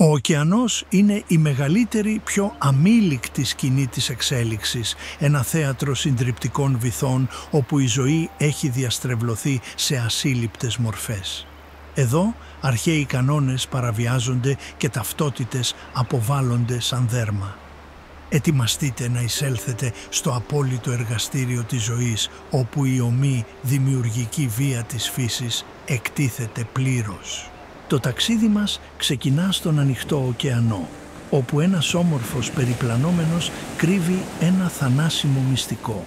Ο ωκεανός είναι η μεγαλύτερη, πιο αμήλικτη σκηνή της εξέλιξης, ένα θέατρο συντριπτικών βυθών όπου η ζωή έχει διαστρεβλωθεί σε ασύλληπτες μορφές. Εδώ αρχαίοι κανόνες παραβιάζονται και ταυτότητες αποβάλλονται σαν δέρμα. Ετοιμαστείτε να εισέλθετε στο απόλυτο εργαστήριο της ζωής, όπου η ομή δημιουργική βία της φύσης εκτίθεται πλήρως. Το ταξίδι μας ξεκινά στον ανοιχτό ωκεανό, όπου ένας όμορφος περιπλανόμενος κρύβει ένα θανάσιμο μυστικό.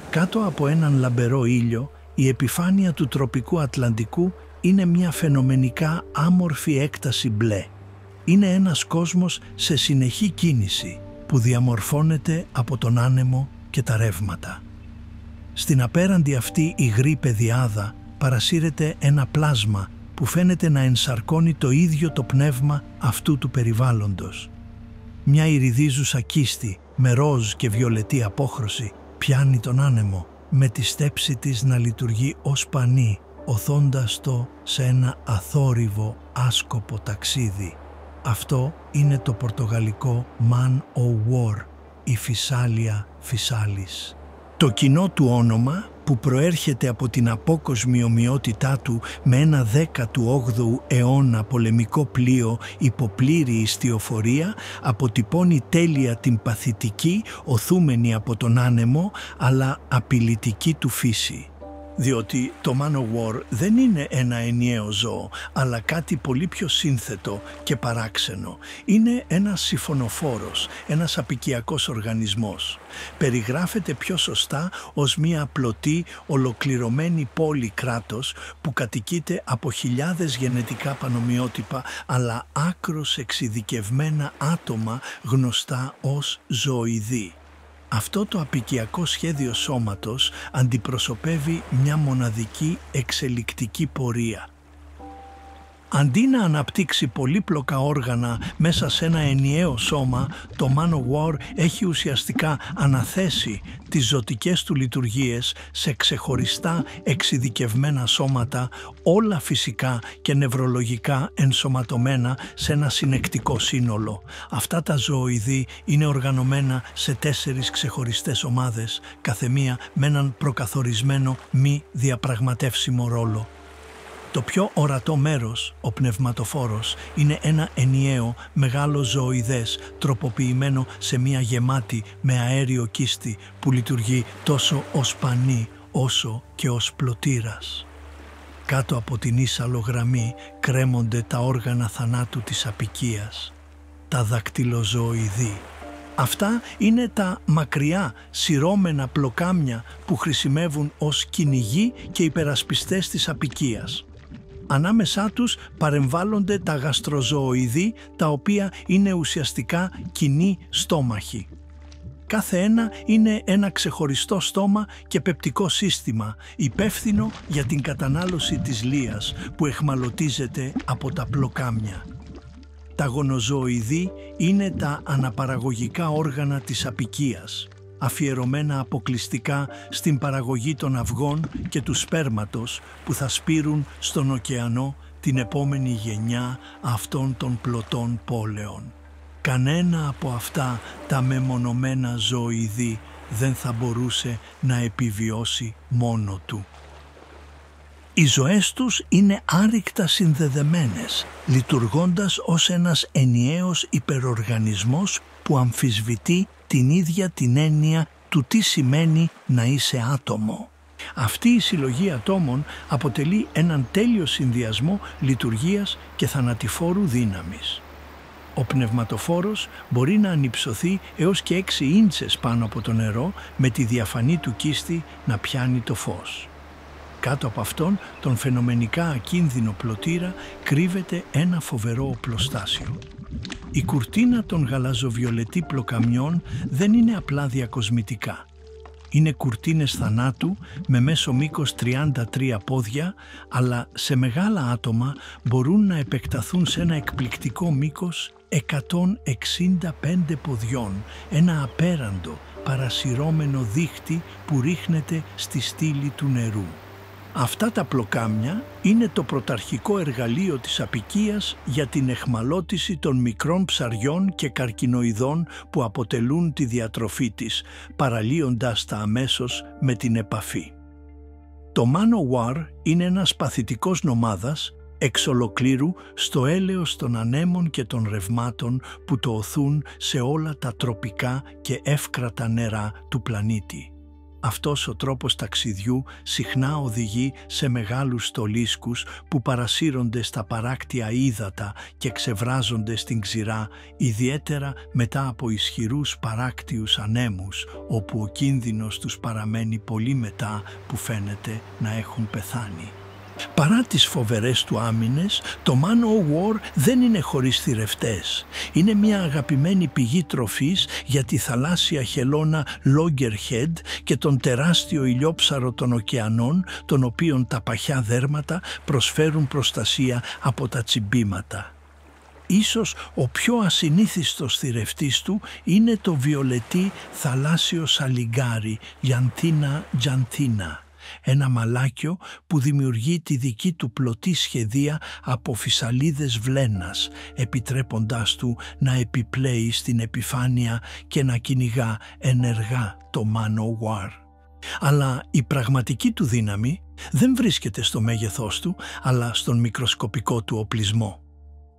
Κάτω από έναν λαμπερό ήλιο, η επιφάνεια του τροπικού Ατλαντικού είναι μια φαινομενικά άμορφη έκταση μπλε. Είναι ένας κόσμος σε συνεχή κίνηση που διαμορφώνεται από τον άνεμο και τα ρεύματα. Στην απέραντη αυτή υγρή πεδιάδα παρασύρεται ένα πλάσμα που φαίνεται να ενσαρκώνει το ίδιο το πνεύμα αυτού του περιβάλλοντος. Μια ιριδίζουσα κίστη με ροζ και βιολετή απόχρωση πιάνει τον άνεμο, με τη στέψη της να λειτουργεί ως πανί, οθώντας το σε ένα αθόρυβο άσκοπο ταξίδι. Αυτό είναι το πορτογαλικό Man o' War, η Φυσάλια Φυσάλης. Το κοινό του όνομα, που προέρχεται από την απόκοσμη ομοιότητά του με ένα 18ου αιώνα πολεμικό πλοίο υπό πλήρη ιστιοφορία, αποτυπώνει τέλεια την παθητική, οθούμενη από τον άνεμο, αλλά απειλητική του φύση. Διότι το Man o' War δεν είναι ένα ενιαίο ζώο, αλλά κάτι πολύ πιο σύνθετο και παράξενο. Είναι ένας συμφωνοφόρος, ένας αποικιακός οργανισμός. Περιγράφεται πιο σωστά ως μια απλωτή, ολοκληρωμένη πόλη κράτος που κατοικείται από χιλιάδες γενετικά πανομοιότυπα, αλλά άκρως εξειδικευμένα άτομα γνωστά ως ζωοειδή. Αυτό το αποικιακό σχέδιο σώματος αντιπροσωπεύει μια μοναδική εξελικτική πορεία. Αντί να αναπτύξει πολύπλοκα όργανα μέσα σε ένα ενιαίο σώμα, το Man o' War έχει ουσιαστικά αναθέσει τις ζωτικές του λειτουργίες σε ξεχωριστά εξειδικευμένα σώματα, όλα φυσικά και νευρολογικά ενσωματωμένα σε ένα συνεκτικό σύνολο. Αυτά τα ζωοειδή είναι οργανωμένα σε 4 ξεχωριστές ομάδες, καθεμία με έναν προκαθορισμένο μη διαπραγματεύσιμο ρόλο. Το πιο ορατό μέρος, ο πνευματοφόρος, είναι ένα ενιαίο μεγάλο ζωοειδές τροποποιημένο σε μια γεμάτη με αέριο κίστη που λειτουργεί τόσο ως πανί όσο και ως πλωτήρας. Κάτω από την ίσαλο γραμμή κρέμονται τα όργανα θανάτου της αποικίας, τα δακτυλοζωοειδή. Αυτά είναι τα μακριά σειρώμενα πλοκάμια που χρησιμεύουν ως κυνηγοί και υπερασπιστές της αποικίας. Ανάμεσά τους παρεμβάλλονται τα γαστροζωοειδή, τα οποία είναι ουσιαστικά κοινοί στόμαχοι. Κάθε ένα είναι ένα ξεχωριστό στόμα και πεπτικό σύστημα, υπεύθυνο για την κατανάλωση της λίας που εχμαλωτίζεται από τα πλοκάμια. Τα γονοζωοειδή είναι τα αναπαραγωγικά όργανα της αποικίας, αφιερωμένα αποκλειστικά στην παραγωγή των αυγών και του σπέρματος που θα σπείρουν στον ωκεανό την επόμενη γενιά αυτών των πλωτών πόλεων. Κανένα από αυτά τα μεμονωμένα ζωοειδή δεν θα μπορούσε να επιβιώσει μόνο του. Οι ζωές τους είναι άρρηκτα συνδεδεμένες, λειτουργώντας ως ένας ενιαίος υπεροργανισμός που αμφισβητεί την ίδια την έννοια του τι σημαίνει να είσαι άτομο. Αυτή η συλλογή ατόμων αποτελεί έναν τέλειο συνδυασμό λειτουργίας και θανατηφόρου δύναμης. Ο πνευματοφόρος μπορεί να ανυψωθεί έως και 6 ίντσες πάνω από το νερό, με τη διαφανή του κίστη να πιάνει το φως. Κάτω από αυτόν τον φαινομενικά ακίνδυνο πλωτήρα κρύβεται ένα φοβερό οπλοστάσιο. Η κουρτίνα των γαλαζοβιολετή πλοκαμιών δεν είναι απλά διακοσμητικά. Είναι κουρτίνες θανάτου με μέσο μήκος 33 πόδια, αλλά σε μεγάλα άτομα μπορούν να επεκταθούν σε ένα εκπληκτικό μήκος 165 ποδιών, ένα απέραντο παρασυρώμενο δίχτυ που ρίχνεται στη στήλη του νερού. Αυτά τα πλοκάμια είναι το πρωταρχικό εργαλείο της αποικίας για την εχμαλώτιση των μικρών ψαριών και καρκινοειδών που αποτελούν τη διατροφή της, παραλύοντας τα αμέσως με την επαφή. Το Manowar είναι ένας παθητικός νομάδας εξ ολοκλήρου στο έλεος των ανέμων και των ρευμάτων που το οθούν σε όλα τα τροπικά και εύκρατα νερά του πλανήτη. Αυτός ο τρόπος ταξιδιού συχνά οδηγεί σε μεγάλους στολίσκους που παρασύρονται στα παράκτια ύδατα και ξεβράζονται στην ξηρά, ιδιαίτερα μετά από ισχυρούς παράκτιους ανέμους, όπου ο κίνδυνος τους παραμένει πολύ μετά που φαίνεται να έχουν πεθάνει. Παρά τις φοβερές του άμυνες, το Manowar δεν είναι χωρίς θηρευτές. Είναι μια αγαπημένη πηγή τροφής για τη θαλάσσια χελώνα Loggerhead και τον τεράστιο ηλιόψαρο των ωκεανών, των οποίων τα παχιά δέρματα προσφέρουν προστασία από τα τσιμπήματα. Ίσως ο πιο ασυνήθιστος θηρευτής του είναι το βιολετή θαλάσσιο σαλιγκάρι Janthina janthina. Ένα μαλάκιο που δημιουργεί τη δική του πλωτή σχεδία από φυσαλίδες βλένας, επιτρέποντάς του να επιπλέει στην επιφάνεια και να κυνηγά ενεργά το Manowar. Αλλά η πραγματική του δύναμη δεν βρίσκεται στο μέγεθός του, αλλά στον μικροσκοπικό του οπλισμό.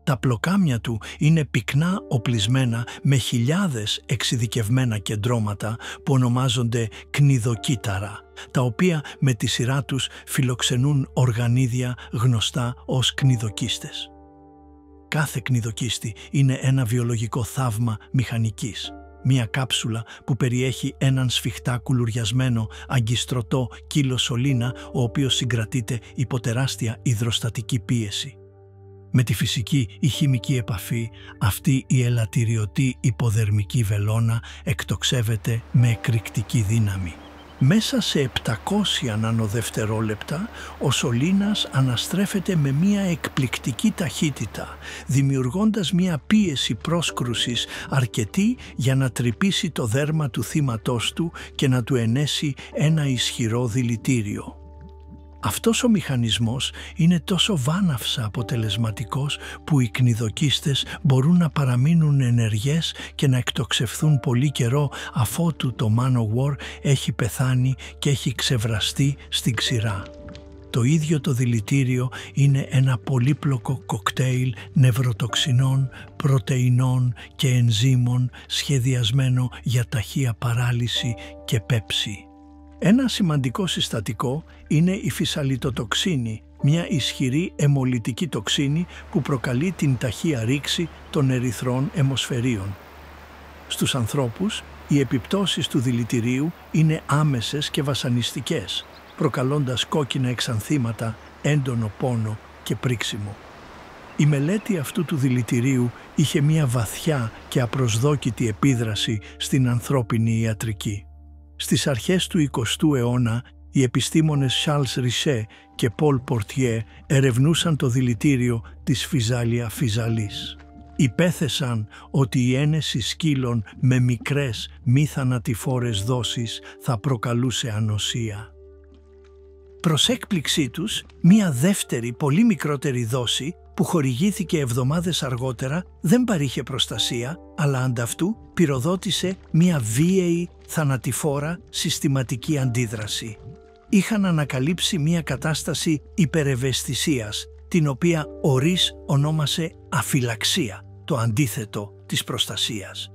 Τα πλοκάμια του είναι πυκνά οπλισμένα με χιλιάδες εξειδικευμένα κεντρώματα που ονομάζονται κνιδοκύτταρα, τα οποία με τη σειρά τους φιλοξενούν οργανίδια γνωστά ως κνιδοκύστες. Κάθε κνιδοκύστη είναι ένα βιολογικό θαύμα μηχανικής. Μία κάψουλα που περιέχει έναν σφιχτά κουλουριασμένο αγκιστρωτό κύλο σωλήνα, ο οποίος συγκρατείται υπό τεράστια υδροστατική πίεση. Με τη φυσική ή χημική επαφή, αυτή η ελαττηριωτή υποδερμική βελόνα εκτοξεύεται με εκρηκτική δύναμη. Μέσα σε 700 νανοδευτερόλεπτα, ο σωλήνας αναστρέφεται με μια εκπληκτική ταχύτητα, δημιουργώντας μια πίεση πρόσκρουσης αρκετή για να τρυπήσει το δέρμα του θύματός του και να του ενέσει ένα ισχυρό δηλητήριο. Αυτός ο μηχανισμός είναι τόσο βάναυσα αποτελεσματικός που οι κνιδοκύστες μπορούν να παραμείνουν ενεργές και να εκτοξευθούν πολύ καιρό αφότου το Manowar έχει πεθάνει και έχει ξεβραστεί στην ξηρά. Το ίδιο το δηλητήριο είναι ένα πολύπλοκο κοκτέιλ νευροτοξινών, πρωτεϊνών και ενζύμων σχεδιασμένο για ταχεία παράλυση και πέψη. Ένα σημαντικό συστατικό είναι η φυσαλιτοτοξίνη, μια ισχυρή αιμολυτική τοξίνη που προκαλεί την ταχεία ρήξη των ερυθρών αιμοσφαιρίων. Στους ανθρώπους, οι επιπτώσεις του δηλητηρίου είναι άμεσες και βασανιστικές, προκαλώντας κόκκινα εξανθήματα, έντονο πόνο και πρίξιμο. Η μελέτη αυτού του δηλητηρίου είχε μια βαθιά και απροσδόκητη επίδραση στην ανθρώπινη ιατρική. Στις αρχές του 20ου αιώνα, οι επιστήμονες Charles Richet και Paul Portier ερευνούσαν το δηλητήριο της Physalia physalis. Υπέθεσαν ότι η ένεση σκύλων με μικρές μη θανατηφόρες δόσεις θα προκαλούσε ανοσία. Προς έκπληξή τους, μία δεύτερη πολύ μικρότερη δόση που χορηγήθηκε εβδομάδες αργότερα δεν παρήχε προστασία, αλλά ανταυτού πυροδότησε μία βίαιη, θανατηφόρα, συστηματική αντίδραση. Είχαν ανακαλύψει μία κατάσταση υπερευαισθησίας, την οποία ο Ρίς ονόμασε αφυλαξία, το αντίθετο της προστασίας.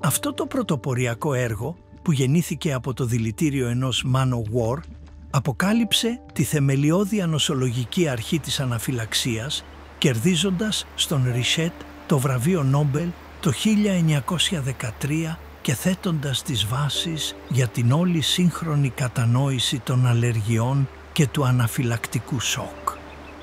Αυτό το πρωτοποριακό έργο, που γεννήθηκε από το δηλητήριο ενός Manowar, αποκάλυψε τη θεμελιώδη νοσολογική αρχή της αναφυλαξίας, κερδίζοντας στον Ρισέτ το βραβείο Νόμπελ το 1913 και θέτοντας τις βάσεις για την όλη σύγχρονη κατανόηση των αλλεργιών και του αναφυλακτικού σοκ.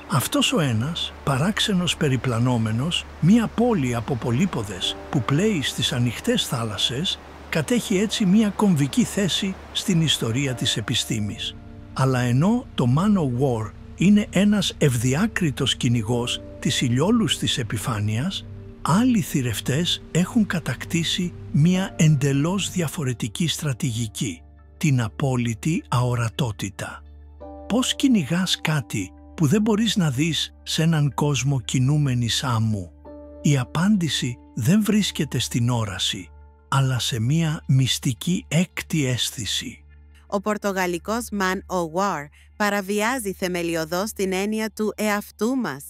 Αυτός ο ένας, παράξενος περιπλανόμενος, μία πόλη από πολύποδες που πλέει στις ανοιχτές θάλασσες, κατέχει έτσι μία κομβική θέση στην ιστορία της επιστήμης. Αλλά ενώ το Manowar είναι ένας ευδιάκριτος κυνηγός της ηλιόλουστης επιφάνειας, άλλοι θηρευτές έχουν κατακτήσει μία εντελώς διαφορετική στρατηγική, την απόλυτη αορατότητα. Πώς κυνηγάς κάτι που δεν μπορείς να δεις σε έναν κόσμο κινούμενης άμμου? Η απάντηση δεν βρίσκεται στην όραση, αλλά σε μία μυστική έκτη αίσθηση. Ο πορτογαλικός Man O' War παραβιάζει θεμελιωδώς την έννοια του εαυτού μας.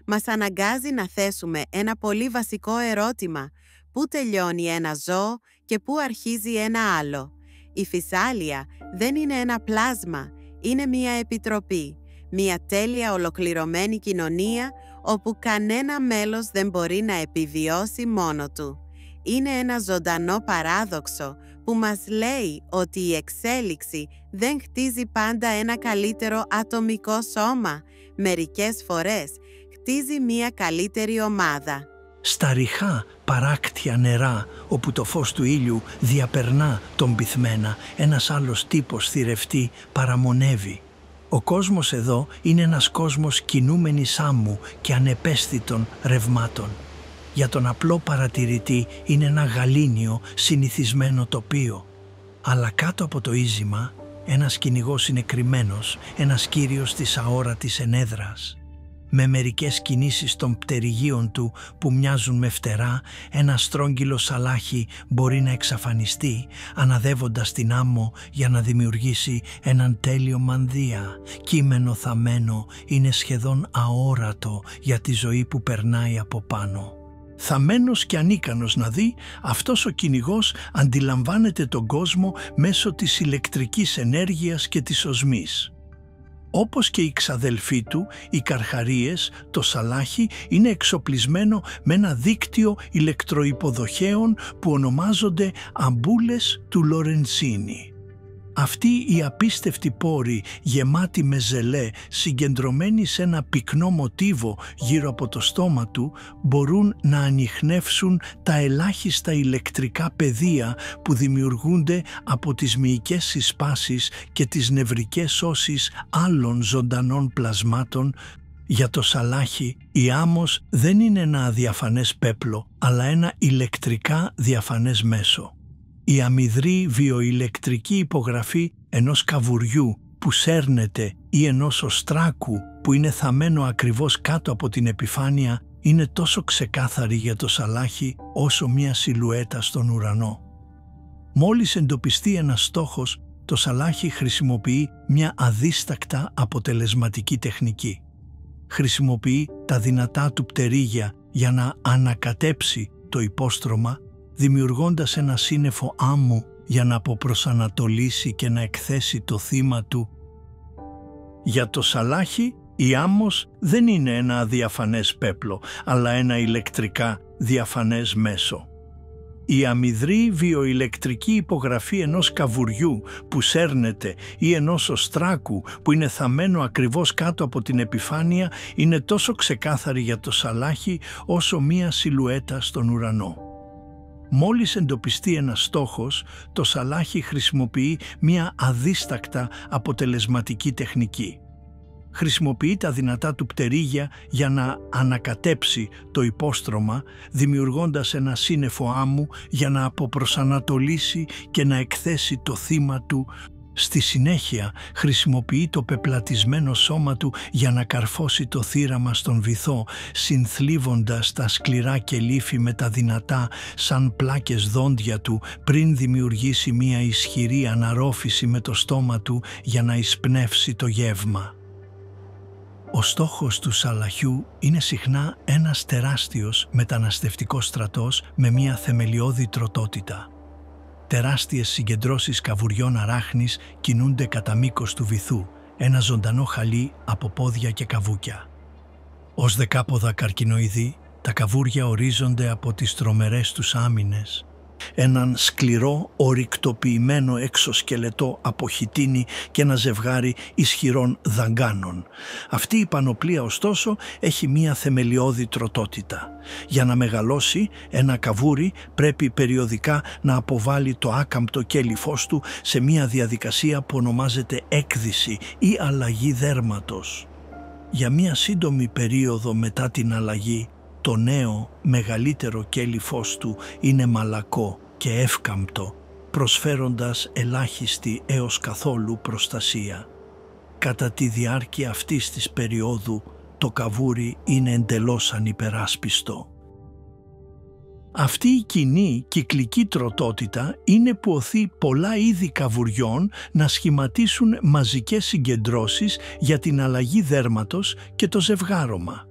Μας αναγκάζει να θέσουμε ένα πολύ βασικό ερώτημα: πού τελειώνει ένα ζώο και πού αρχίζει ένα άλλο? Η φυσάλια δεν είναι ένα πλάσμα, είναι μία επιτροπή, μία τέλεια ολοκληρωμένη κοινωνία όπου κανένα μέλος δεν μπορεί να επιβιώσει μόνο του. Είναι ένα ζωντανό παράδοξο που μας λέει ότι η εξέλιξη δεν χτίζει πάντα ένα καλύτερο ατομικό σώμα. Μερικές φορές χτίζει μία καλύτερη ομάδα. Στα ρηχά παράκτια νερά, όπου το φως του ήλιου διαπερνά τον πυθμένα, ένας άλλος τύπος θηρευτή παραμονεύει. Ο κόσμος εδώ είναι ένας κόσμος κινούμενης άμμου και ανεπαίσθητων ρευμάτων. Για τον απλό παρατηρητή είναι ένα γαλήνιο συνηθισμένο τοπίο. Αλλά κάτω από το ίζημα ένας κυνηγός είναι κρυμμένος, ένας κύριος της αόρατης ενέδρας. Με μερικές κινήσεις των πτερυγίων του που μοιάζουν με φτερά, ένα στρόγγυλο σαλάχι μπορεί να εξαφανιστεί, αναδεύοντας την άμμο για να δημιουργήσει έναν τέλειο μανδύα. Κείμενο θαμμένο, είναι σχεδόν αόρατο για τη ζωή που περνάει από πάνω. Θαμμένος και ανίκανος να δει, αυτός ο κυνηγός αντιλαμβάνεται τον κόσμο μέσω της ηλεκτρικής ενέργειας και της οσμής. Όπως και οι ξαδελφοί του, οι καρχαρίες, το σαλάχι είναι εξοπλισμένο με ένα δίκτυο ηλεκτροϋποδοχέων που ονομάζονται αμπούλες του Λορεντσίνη. Αυτοί οι απίστευτοι πόροι γεμάτοι με ζελέ, συγκεντρωμένοι σε ένα πυκνό μοτίβο γύρω από το στόμα του, μπορούν να ανιχνεύσουν τα ελάχιστα ηλεκτρικά πεδία που δημιουργούνται από τις μυϊκές συσπάσεις και τις νευρικές όσεις άλλων ζωντανών πλασμάτων. Για το σαλάχι, η άμμος δεν είναι ένα αδιαφανές πέπλο, αλλά ένα ηλεκτρικά διαφανές μέσο. Η αμυδρή βιοηλεκτρική υπογραφή ενός καβουριού που σέρνεται ή ενός οστράκου που είναι θαμμένο ακριβώς κάτω από την επιφάνεια είναι τόσο ξεκάθαρη για το σαλάχι όσο μία σιλουέτα στον ουρανό. Μόλις εντοπιστεί ένας στόχος, το σαλάχι χρησιμοποιεί μια αδίστακτα αποτελεσματική τεχνική. Χρησιμοποιεί τα δυνατά του πτερίγια για να ανακατέψει το υπόστρωμα, δημιουργώντας ένα σύννεφο άμμου για να αποπροσανατολίσει και να εκθέσει το θύμα του. Για το σαλάχι, η άμμος δεν είναι ένα αδιαφανές πέπλο, αλλά ένα ηλεκτρικά διαφανές μέσο. Η αμυδρή βιοηλεκτρική υπογραφή ενός καβουριού που σέρνεται ή ενός οστράκου που είναι θαμμένο ακριβώς κάτω από την επιφάνεια είναι τόσο ξεκάθαρη για το σαλάχι όσο μία σιλουέτα στον ουρανό. Μόλις εντοπιστεί ένας στόχος, το σαλάχι χρησιμοποιεί μία αδίστακτα αποτελεσματική τεχνική. Χρησιμοποιεί τα δυνατά του πτερίγια για να ανακατέψει το υπόστρωμα, δημιουργώντας ένα σύννεφο άμμου για να αποπροσανατολίσει και να εκθέσει το θύμα του. Στη συνέχεια χρησιμοποιεί το πεπλατισμένο σώμα του για να καρφώσει το θύραμα στον βυθό, συνθλίβοντας τα σκληρά κελύφη με τα δυνατά σαν πλάκες δόντια του πριν δημιουργήσει μία ισχυρή αναρρόφηση με το στόμα του για να εισπνεύσει το γεύμα. Ο στόχος του σαλαχιού είναι συχνά ένας τεράστιος μεταναστευτικός στρατός με μία θεμελιώδη τροτότητα. Τεράστιες συγκεντρώσεις καβουριών αράχνης κινούνται κατά μήκος του βυθού, ένα ζωντανό χαλί από πόδια και καβούκια. Ως δεκάποδα καρκινοειδή, τα καβούρια ορίζονται από τις τρομερές τους άμυνες. Έναν σκληρό, ορυκτοποιημένο εξωσκελετό από χιτίνη και ένα ζευγάρι ισχυρών δαγκάνων. Αυτή η πανοπλία ωστόσο έχει μία θεμελιώδη τροτότητα. Για να μεγαλώσει, ένα καβούρι πρέπει περιοδικά να αποβάλει το άκαμπτο κέλυφός του σε μία διαδικασία που ονομάζεται έκδυση ή αλλαγή δέρματος. Για μία σύντομη περίοδο μετά την αλλαγή, το νέο, μεγαλύτερο κέλυφός του είναι μαλακό και εύκαμπτο, προσφέροντας ελάχιστη έως καθόλου προστασία. Κατά τη διάρκεια αυτής της περίοδου το καβούρι είναι εντελώς ανυπεράσπιστο. Αυτή η κοινή κυκλική τροτότητα είναι που οθεί πολλά είδη καβουριών να σχηματίσουν μαζικές συγκεντρώσεις για την αλλαγή δέρματος και το ζευγάρωμα.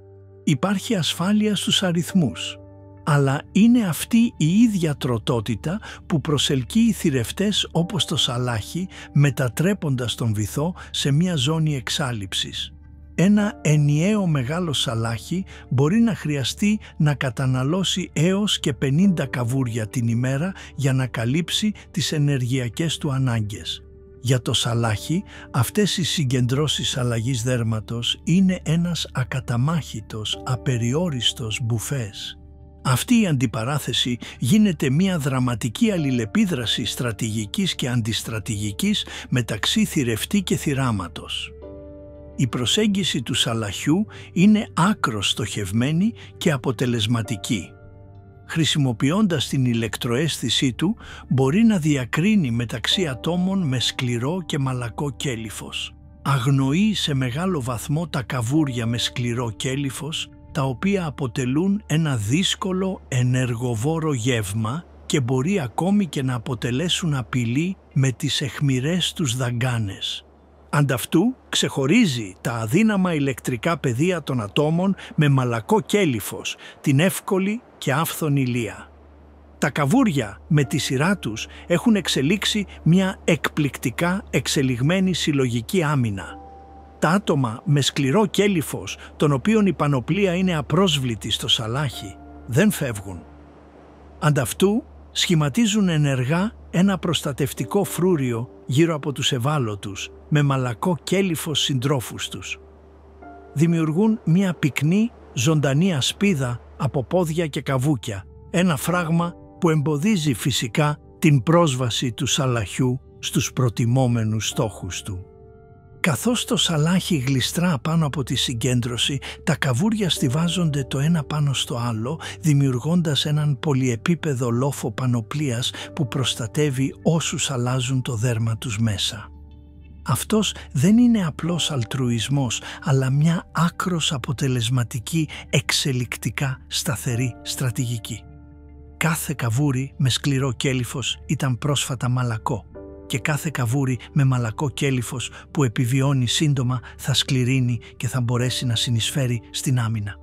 Υπάρχει ασφάλεια στους αριθμούς, αλλά είναι αυτή η ίδια τροτότητα που προσελκύει θηρευτές όπως το σαλάχι, μετατρέποντας τον βυθό σε μια ζώνη εξάλειψης. Ένα ενιαίο μεγάλο σαλάχι μπορεί να χρειαστεί να καταναλώσει έως και 50 καβούρια την ημέρα για να καλύψει τις ενεργειακές του ανάγκες. Για το σαλάχι, αυτές οι συγκεντρώσεις αλλαγής δέρματος είναι ένας ακαταμάχητος, απεριόριστος μπουφές. Αυτή η αντιπαράθεση γίνεται μια δραματική αλληλεπίδραση στρατηγικής και αντιστρατηγικής μεταξύ θηρευτή και θυράματος. Η προσέγγιση του σαλαχιού είναι άκρως στοχευμένη και αποτελεσματική. Χρησιμοποιώντας την ηλεκτροαίσθησή του, μπορεί να διακρίνει μεταξύ ατόμων με σκληρό και μαλακό κέλυφος. Αγνοεί σε μεγάλο βαθμό τα καβούρια με σκληρό κέλυφος, τα οποία αποτελούν ένα δύσκολο ενεργοβόρο γεύμα και μπορεί ακόμη και να αποτελέσουν απειλή με τις αιχμηρές τους δαγκάνες. Ανταυτού ξεχωρίζει τα αδύναμα ηλεκτρικά πεδία των ατόμων με μαλακό κέλυφος, την εύκολη και άφθονη λία. Τα καβούρια με τη σειρά τους έχουν εξελίξει μια εκπληκτικά εξελιγμένη συλλογική άμυνα. Τα άτομα με σκληρό κέλυφος, των οποίων η πανοπλία είναι απρόσβλητη στο σαλάχι, δεν φεύγουν. Ανταυτού σχηματίζουν ενεργά ένα προστατευτικό φρούριο γύρω από τους ευάλωτους, με μαλακό κέλυφος συντρόφους τους. Δημιουργούν μια πυκνή, ζωντανή ασπίδα από πόδια και καβούκια, ένα φράγμα που εμποδίζει φυσικά την πρόσβαση του σαλαχιού στους προτιμόμενους στόχους του. Καθώς το σαλάχι γλιστρά πάνω από τη συγκέντρωση, τα καβούρια στιβάζονται το ένα πάνω στο άλλο, δημιουργώντας έναν πολυεπίπεδο λόφο πανοπλίας που προστατεύει όσους αλλάζουν το δέρμα τους μέσα. Αυτός δεν είναι απλός αλτρουισμός, αλλά μια άκρως αποτελεσματική, εξελικτικά σταθερή στρατηγική. Κάθε καβούρι με σκληρό κέλυφος ήταν πρόσφατα μαλακό και κάθε καβούρι με μαλακό κέλυφος που επιβιώνει σύντομα θα σκληρύνει και θα μπορέσει να συνεισφέρει στην άμυνα,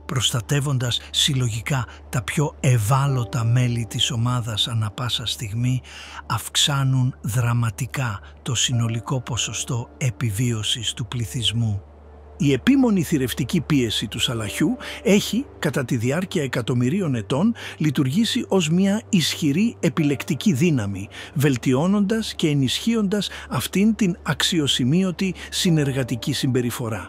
προστατεύοντας συλλογικά τα πιο ευάλωτα μέλη της ομάδας ανά πάσα στιγμή, αυξάνουν δραματικά το συνολικό ποσοστό επιβίωσης του πληθυσμού. Η επίμονη θηρευτική πίεση του σαλαχιού έχει, κατά τη διάρκεια εκατομμυρίων ετών, λειτουργήσει ως μια ισχυρή επιλεκτική δύναμη, βελτιώνοντας και ενισχύοντας αυτήν την αξιοσημείωτη συνεργατική συμπεριφορά.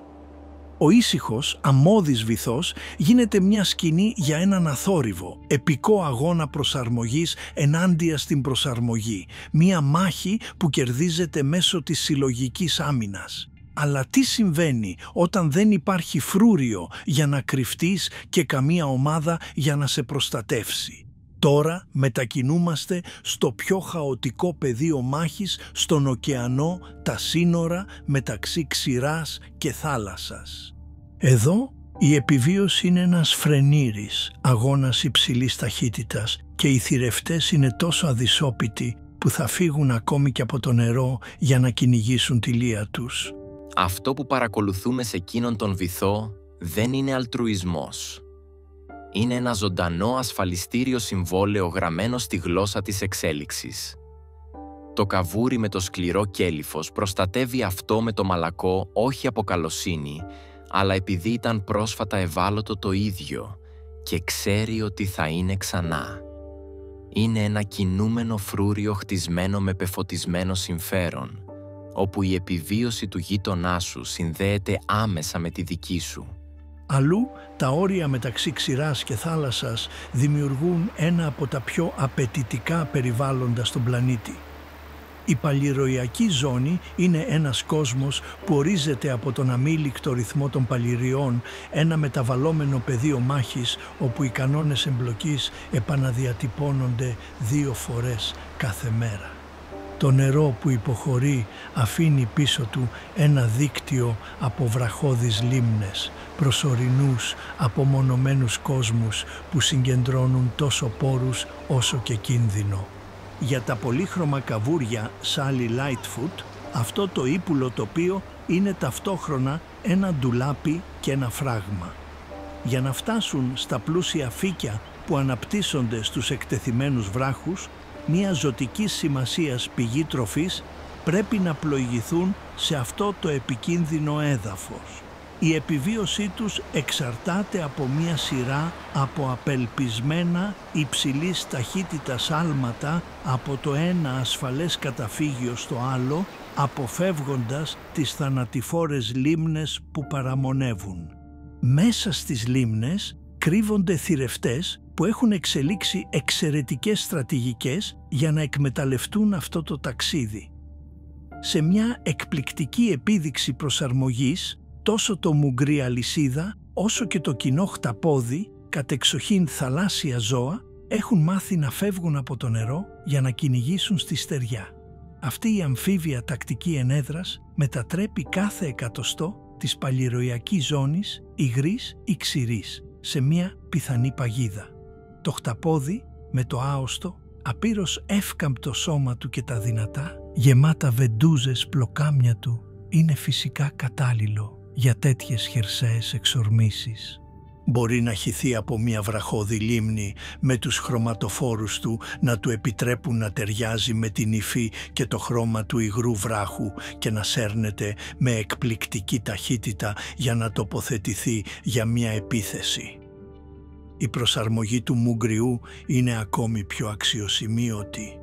Ο ήσυχος, αμμώδης βυθός γίνεται μια σκηνή για έναν αθόρυβο, επικό αγώνα προσαρμογής ενάντια στην προσαρμογή, μια μάχη που κερδίζεται μέσω της συλλογικής άμυνας. Αλλά τι συμβαίνει όταν δεν υπάρχει φρούριο για να κρυφτείς και καμία ομάδα για να σε προστατεύσει? Τώρα μετακινούμαστε στο πιο χαοτικό πεδίο μάχης στον ωκεανό, τα σύνορα μεταξύ ξηράς και θάλασσας. Εδώ η επιβίωση είναι ένας φρενήρης, αγώνας υψηλής ταχύτητας και οι θηρευτές είναι τόσο αδυσόπιτοι που θα φύγουν ακόμη και από το νερό για να κυνηγήσουν τη λία τους. Αυτό που παρακολουθούμε σε εκείνον τον βυθό δεν είναι αλτρουισμός. Είναι ένα ζωντανό ασφαλιστήριο συμβόλαιο γραμμένο στη γλώσσα της εξέλιξης. Το καβούρι με το σκληρό κέλυφος προστατεύει αυτό με το μαλακό όχι από καλοσύνη, αλλά επειδή ήταν πρόσφατα ευάλωτο το ίδιο και ξέρει ότι θα είναι ξανά. Είναι ένα κινούμενο φρούριο χτισμένο με πεφωτισμένο συμφέρον, όπου η επιβίωση του γείτονά σου συνδέεται άμεσα με τη δική σου. Αλλού, τα όρια μεταξύ ξηράς και θάλασσας δημιουργούν ένα από τα πιο απαιτητικά περιβάλλοντα στον πλανήτη. Η παλιροιακή ζώνη είναι ένας κόσμος που ορίζεται από τον αμήλικτο ρυθμό των παλιριών, ένα μεταβαλλόμενο πεδίο μάχης όπου οι κανόνες εμπλοκής επαναδιατυπώνονται 2 φορές κάθε μέρα. Το νερό που υποχωρεί αφήνει πίσω του ένα δίκτυο από βραχώδεις λίμνες, προσωρινούς, απομονωμένους κόσμους που συγκεντρώνουν τόσο πόρους όσο και κίνδυνο. Για τα πολύχρωμα καβούρια Sally Lightfoot, αυτό το ύπουλο τοπίο είναι ταυτόχρονα ένα ντουλάπι και ένα φράγμα. Για να φτάσουν στα πλούσια φύκια που αναπτύσσονται στους εκτεθειμένους βράχους, μια ζωτικής σημασίας πηγή τροφής πρέπει να πλοηγηθούν σε αυτό το επικίνδυνο έδαφος. Η επιβίωσή τους εξαρτάται από μια σειρά από απελπισμένα υψηλής ταχύτητας άλματα από το ένα ασφαλές καταφύγιο στο άλλο, αποφεύγοντας τις θανατηφόρες λίμνες που παραμονεύουν. Μέσα στις λίμνες κρύβονται θηρευτές που έχουν εξελίξει εξαιρετικές στρατηγικές για να εκμεταλλευτούν αυτό το ταξίδι. Σε μια εκπληκτική επίδειξη προσαρμογής, τόσο το μουγκρί αλυσίδα όσο και το κοινό χταπόδι, κατεξοχήν θαλάσσια ζώα, έχουν μάθει να φεύγουν από το νερό για να κυνηγήσουν στη στεριά. Αυτή η αμφίβια τακτική ενέδρας μετατρέπει κάθε εκατοστό της παλιροιακής ζώνης υγρής ή ξηρής σε μια πιθανή παγίδα. Το χταπόδι με το άωστο, απείρως εύκαμπτο σώμα του και τα δυνατά, γεμάτα βεντούζες πλοκάμια του, είναι φυσικά κατάλληλο για τέτοιες χερσαίες εξορμήσεις. Μπορεί να χυθεί από μια βραχώδη λίμνη με τους χρωματοφόρους του να του επιτρέπουν να ταιριάζει με την υφή και το χρώμα του υγρού βράχου και να σέρνεται με εκπληκτική ταχύτητα για να τοποθετηθεί για μια επίθεση. Η προσαρμογή του μουγκριού είναι ακόμη πιο αξιοσημείωτη.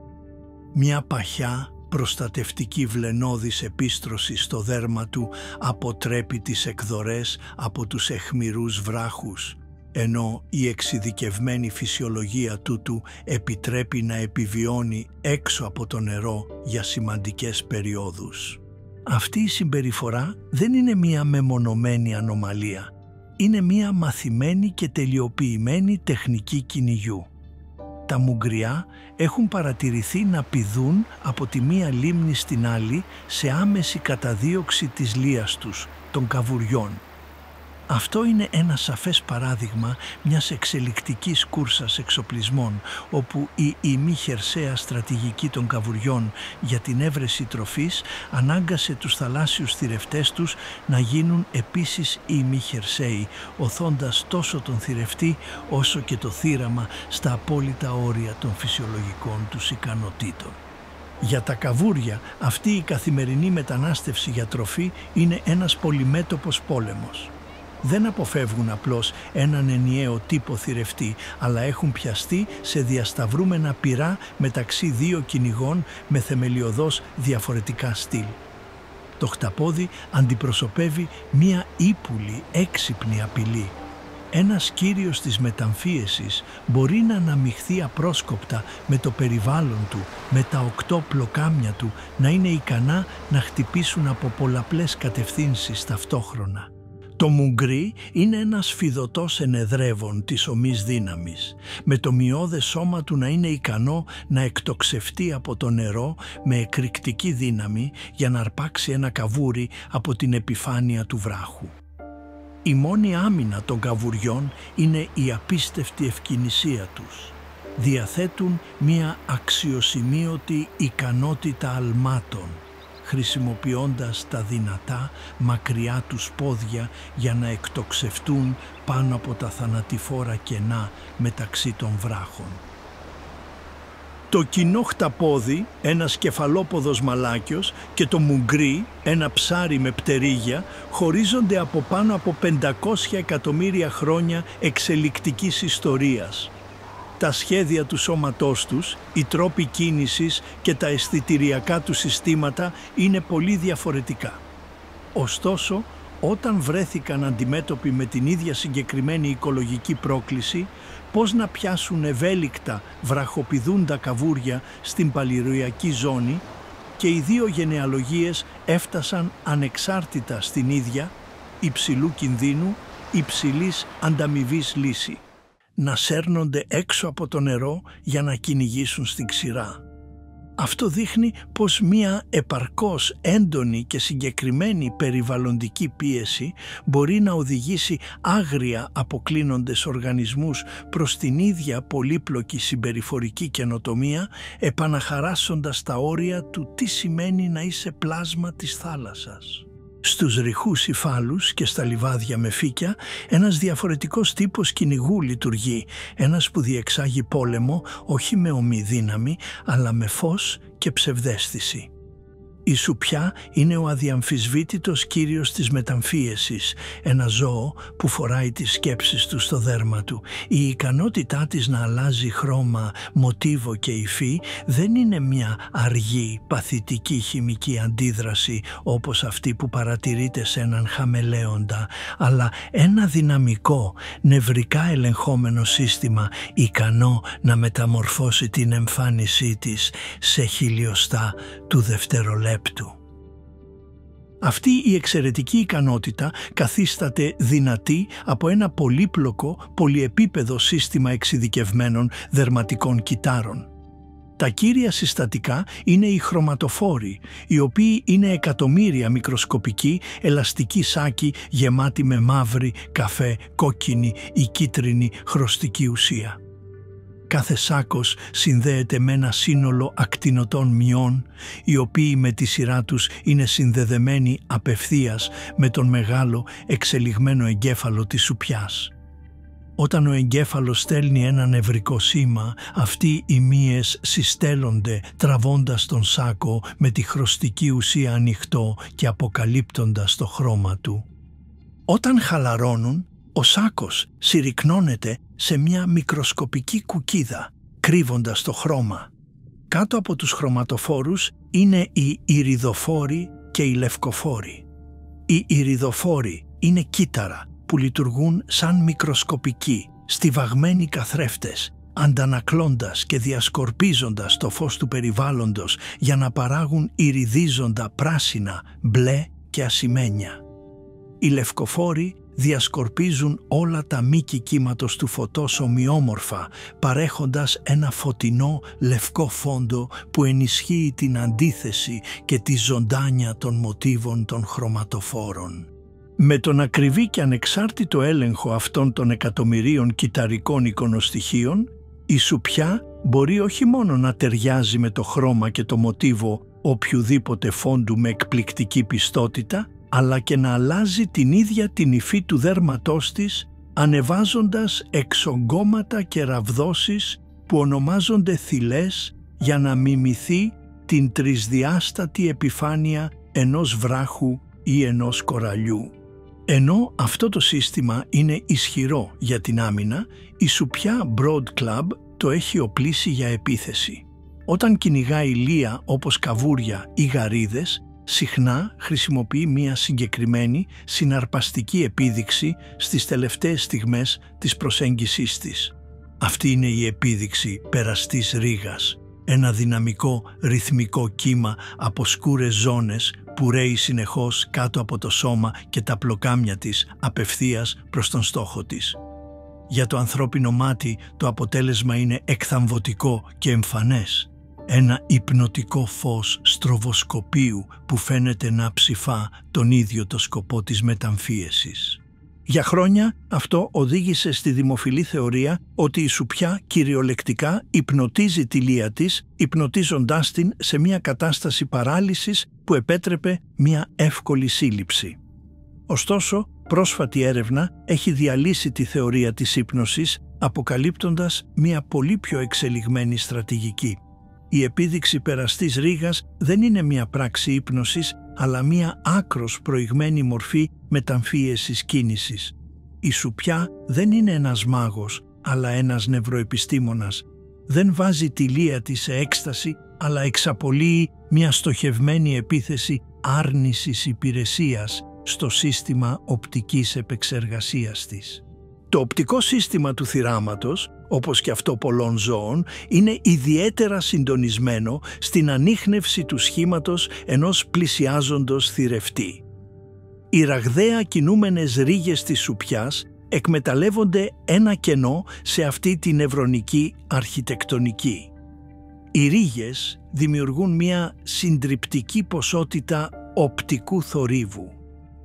Μια παχιά προστατευτική βλενώδης επίστρωση στο δέρμα του αποτρέπει τις εκδορές από τους αιχμηρούς βράχους, ενώ η εξειδικευμένη φυσιολογία τούτου επιτρέπει να επιβιώνει έξω από το νερό για σημαντικές περιόδους. Αυτή η συμπεριφορά δεν είναι μία μεμονωμένη ανομαλία. Είναι μία μαθημένη και τελειοποιημένη τεχνική κυνηγιού. Τα μουγκριά έχουν παρατηρηθεί να πηδούν από τη μία λίμνη στην άλλη σε άμεση καταδίωξη της λίας τους, των καβουριών. Αυτό είναι ένα σαφές παράδειγμα μιας εξελικτικής κούρσας εξοπλισμών, όπου η ημιχερσαία στρατηγική των καβουριών για την έβρεση τροφής ανάγκασε τους θαλάσσιους θηρευτές τους να γίνουν επίσης ημιχερσαίοι, οθώντας τόσο τον θηρευτή όσο και το θύραμα στα απόλυτα όρια των φυσιολογικών τους ικανοτήτων. Για τα καβούρια αυτή η καθημερινή μετανάστευση για τροφή είναι ένας πολυμέτωπος πόλεμος. Δεν αποφεύγουν απλώς έναν ενιαίο τύπο θηρευτή, αλλά έχουν πιαστεί σε διασταυρούμενα πυρά μεταξύ δύο κυνηγών με θεμελιωδώς διαφορετικά στυλ. Το χταπόδι αντιπροσωπεύει μία ύπουλη, έξυπνη απειλή. Ένας κύριος της μεταμφίεσης μπορεί να αναμειχθεί απρόσκοπτα με το περιβάλλον του, με τα 8 πλοκάμια του, να είναι ικανά να χτυπήσουν από πολλαπλές κατευθύνσεις ταυτόχρονα. Το μουγκρί είναι ένας φιδωτός ενεδρεύων της ομής δύναμης, με το μειώδες σώμα του να είναι ικανό να εκτοξευτεί από το νερό με εκρηκτική δύναμη για να αρπάξει ένα καβούρι από την επιφάνεια του βράχου. Η μόνη άμυνα των καβουριών είναι η απίστευτη ευκινησία τους. Διαθέτουν μία αξιοσημείωτη ικανότητα αλμάτων, χρησιμοποιώντας τα δυνατά μακριά τους πόδια για να εκτοξευτούν πάνω από τα θανατηφόρα κενά μεταξύ των βράχων. Το κοινό χταπόδι, ένας κεφαλόποδος μαλάκιος, και το μουγκρί, ένα ψάρι με πτερίγια, χωρίζονται από πάνω από 500 εκατομμύρια χρόνια εξελικτικής ιστορίας. Τα σχέδια του σώματός τους, οι τρόποι κίνησης και τα αισθητηριακά του συστήματα είναι πολύ διαφορετικά. Ωστόσο, όταν βρέθηκαν αντιμέτωποι με την ίδια συγκεκριμένη οικολογική πρόκληση, πώς να πιάσουν ευέλικτα βραχοπηδούντα καβούρια στην παλιροιακή ζώνη, και οι δύο γενεαλογίες έφτασαν ανεξάρτητα στην ίδια, υψηλού κινδύνου, υψηλής ανταμοιβής λύση: να σέρνονται έξω από το νερό για να κυνηγήσουν στην ξηρά. Αυτό δείχνει πως μία επαρκώς έντονη και συγκεκριμένη περιβαλλοντική πίεση μπορεί να οδηγήσει άγρια αποκλίνοντες οργανισμούς προς την ίδια πολύπλοκη συμπεριφορική καινοτομία, επαναχαράσσοντας τα όρια του τι σημαίνει να είσαι πλάσμα της θάλασσας. Στους ρηχούς υφάλους και στα λιβάδια με φύκια, ένας διαφορετικός τύπος κυνηγού λειτουργεί, ένας που διεξάγει πόλεμο όχι με ομή δύναμη, αλλά με φως και ψευδαίσθηση. Η σουπιά είναι ο αδιαμφισβήτητος κύριος της μεταμφίεσης, ένα ζώο που φοράει τις σκέψεις του στο δέρμα του. Η ικανότητά της να αλλάζει χρώμα, μοτίβο και υφή δεν είναι μια αργή, παθητική χημική αντίδραση όπως αυτή που παρατηρείται σε έναν χαμελέοντα, αλλά ένα δυναμικό, νευρικά ελεγχόμενο σύστημα ικανό να μεταμορφώσει την εμφάνισή της σε χιλιοστά του δευτερολέπτου. Αυτή η εξαιρετική ικανότητα καθίσταται δυνατή από ένα πολύπλοκο, πολυεπίπεδο σύστημα εξειδικευμένων δερματικών κυτάρων. Τα κύρια συστατικά είναι οι χρωματοφόροι, οι οποίοι είναι εκατομμύρια μικροσκοπικοί ελαστικοί σάκοι γεμάτοι με μαύρη, καφέ, κόκκινη ή κίτρινη χρωστική ουσία. Κάθε σάκος συνδέεται με ένα σύνολο ακτινωτών μειών, οι οποίοι με τη σειρά τους είναι συνδεδεμένοι απευθείας με τον μεγάλο εξελιγμένο εγκέφαλο της σουπιάς. Όταν ο εγκέφαλος στέλνει ένα νευρικό σήμα, αυτοί οι μύες συστέλλονται τραβώντας τον σάκο με τη χρωστική ουσία ανοιχτό και αποκαλύπτοντας το χρώμα του. Όταν χαλαρώνουν, ο σάκος συρρυκνώνεται σε μια μικροσκοπική κουκίδα, κρύβοντας το χρώμα. Κάτω από τους χρωματοφόρους είναι οι ηριδοφόροι και οι λευκοφόροι. Οι ηριδοφόροι είναι κύτταρα που λειτουργούν σαν μικροσκοπικοί, στιβαγμένοι καθρέφτες, αντανακλώντας και διασκορπίζοντας το φως του περιβάλλοντος για να παράγουν ηριδίζοντα πράσινα, μπλε και ασημένια. Οι λευκοφόροι διασκορπίζουν όλα τα μήκη κύματος του φωτός ομοιόμορφα, παρέχοντας ένα φωτεινό λευκό φόντο που ενισχύει την αντίθεση και τη ζωντάνια των μοτίβων των χρωματοφόρων. Με τον ακριβή και ανεξάρτητο έλεγχο αυτών των εκατομμυρίων κυταρικών εικονοστοιχείων, η σουπιά μπορεί όχι μόνο να ταιριάζει με το χρώμα και το μοτίβο οποιουδήποτε φόντου με εκπληκτική πιστότητα, αλλά και να αλλάζει την ίδια την υφή του δέρματός της, ανεβάζοντας εξογκώματα και ραβδόσεις που ονομάζονται θυλές για να μιμηθεί την τρισδιάστατη επιφάνεια ενός βράχου ή ενός κοραλιού. Ενώ αυτό το σύστημα είναι ισχυρό για την άμυνα, η σουπιά Broad Club το έχει οπλίσει για επίθεση. Όταν κυνηγάει λία όπως καβούρια ή γαρίδες, συχνά χρησιμοποιεί μία συγκεκριμένη συναρπαστική επίδειξη στις τελευταίες στιγμές της προσέγγισής της. Αυτή είναι η επίδειξη περαστής ρήγας, ένα δυναμικό ρυθμικό κύμα από σκούρες ζώνες που ρέει συνεχώς κάτω από το σώμα και τα πλοκάμια της απευθείας προς τον στόχο της. Για το ανθρώπινο μάτι το αποτέλεσμα είναι εκθαμβωτικό και εμφανές. Ένα υπνοτικό φως στροβοσκοπίου που φαίνεται να ψηφά τον ίδιο το σκοπό της μεταμφίεσης. Για χρόνια αυτό οδήγησε στη δημοφιλή θεωρία ότι η σουπιά κυριολεκτικά υπνοτίζει τη λία της, υπνοτίζοντάς την σε μια κατάσταση παράλυσης που επέτρεπε μια εύκολη σύλληψη. Ωστόσο, πρόσφατη έρευνα έχει διαλύσει τη θεωρία της ύπνωσης, αποκαλύπτοντας μια πολύ πιο εξελιγμένη στρατηγική. Η επίδειξη περαστής ρήγας δεν είναι μια πράξη ύπνωσης, αλλά μια άκρος προηγμένη μορφή μεταμφίεσης κίνησης. Η σουπιά δεν είναι ένας μάγος, αλλά ένας νευροεπιστήμονας. Δεν βάζει τη λία της σε έκσταση, αλλά εξαπολύει μια στοχευμένη επίθεση άρνησης υπηρεσίας στο σύστημα οπτικής επεξεργασίας της. Το οπτικό σύστημα του θυράματος, όπως και αυτό πολλών ζώων, είναι ιδιαίτερα συντονισμένο στην ανίχνευση του σχήματος ενός πλησιάζοντος θηρευτή. Οι ραγδαία κινούμενες ρήγες της σουπιάς εκμεταλλεύονται ένα κενό σε αυτή τη νευρονική αρχιτεκτονική. Οι ρίγες δημιουργούν μια συντριπτική ποσότητα οπτικού θορύβου,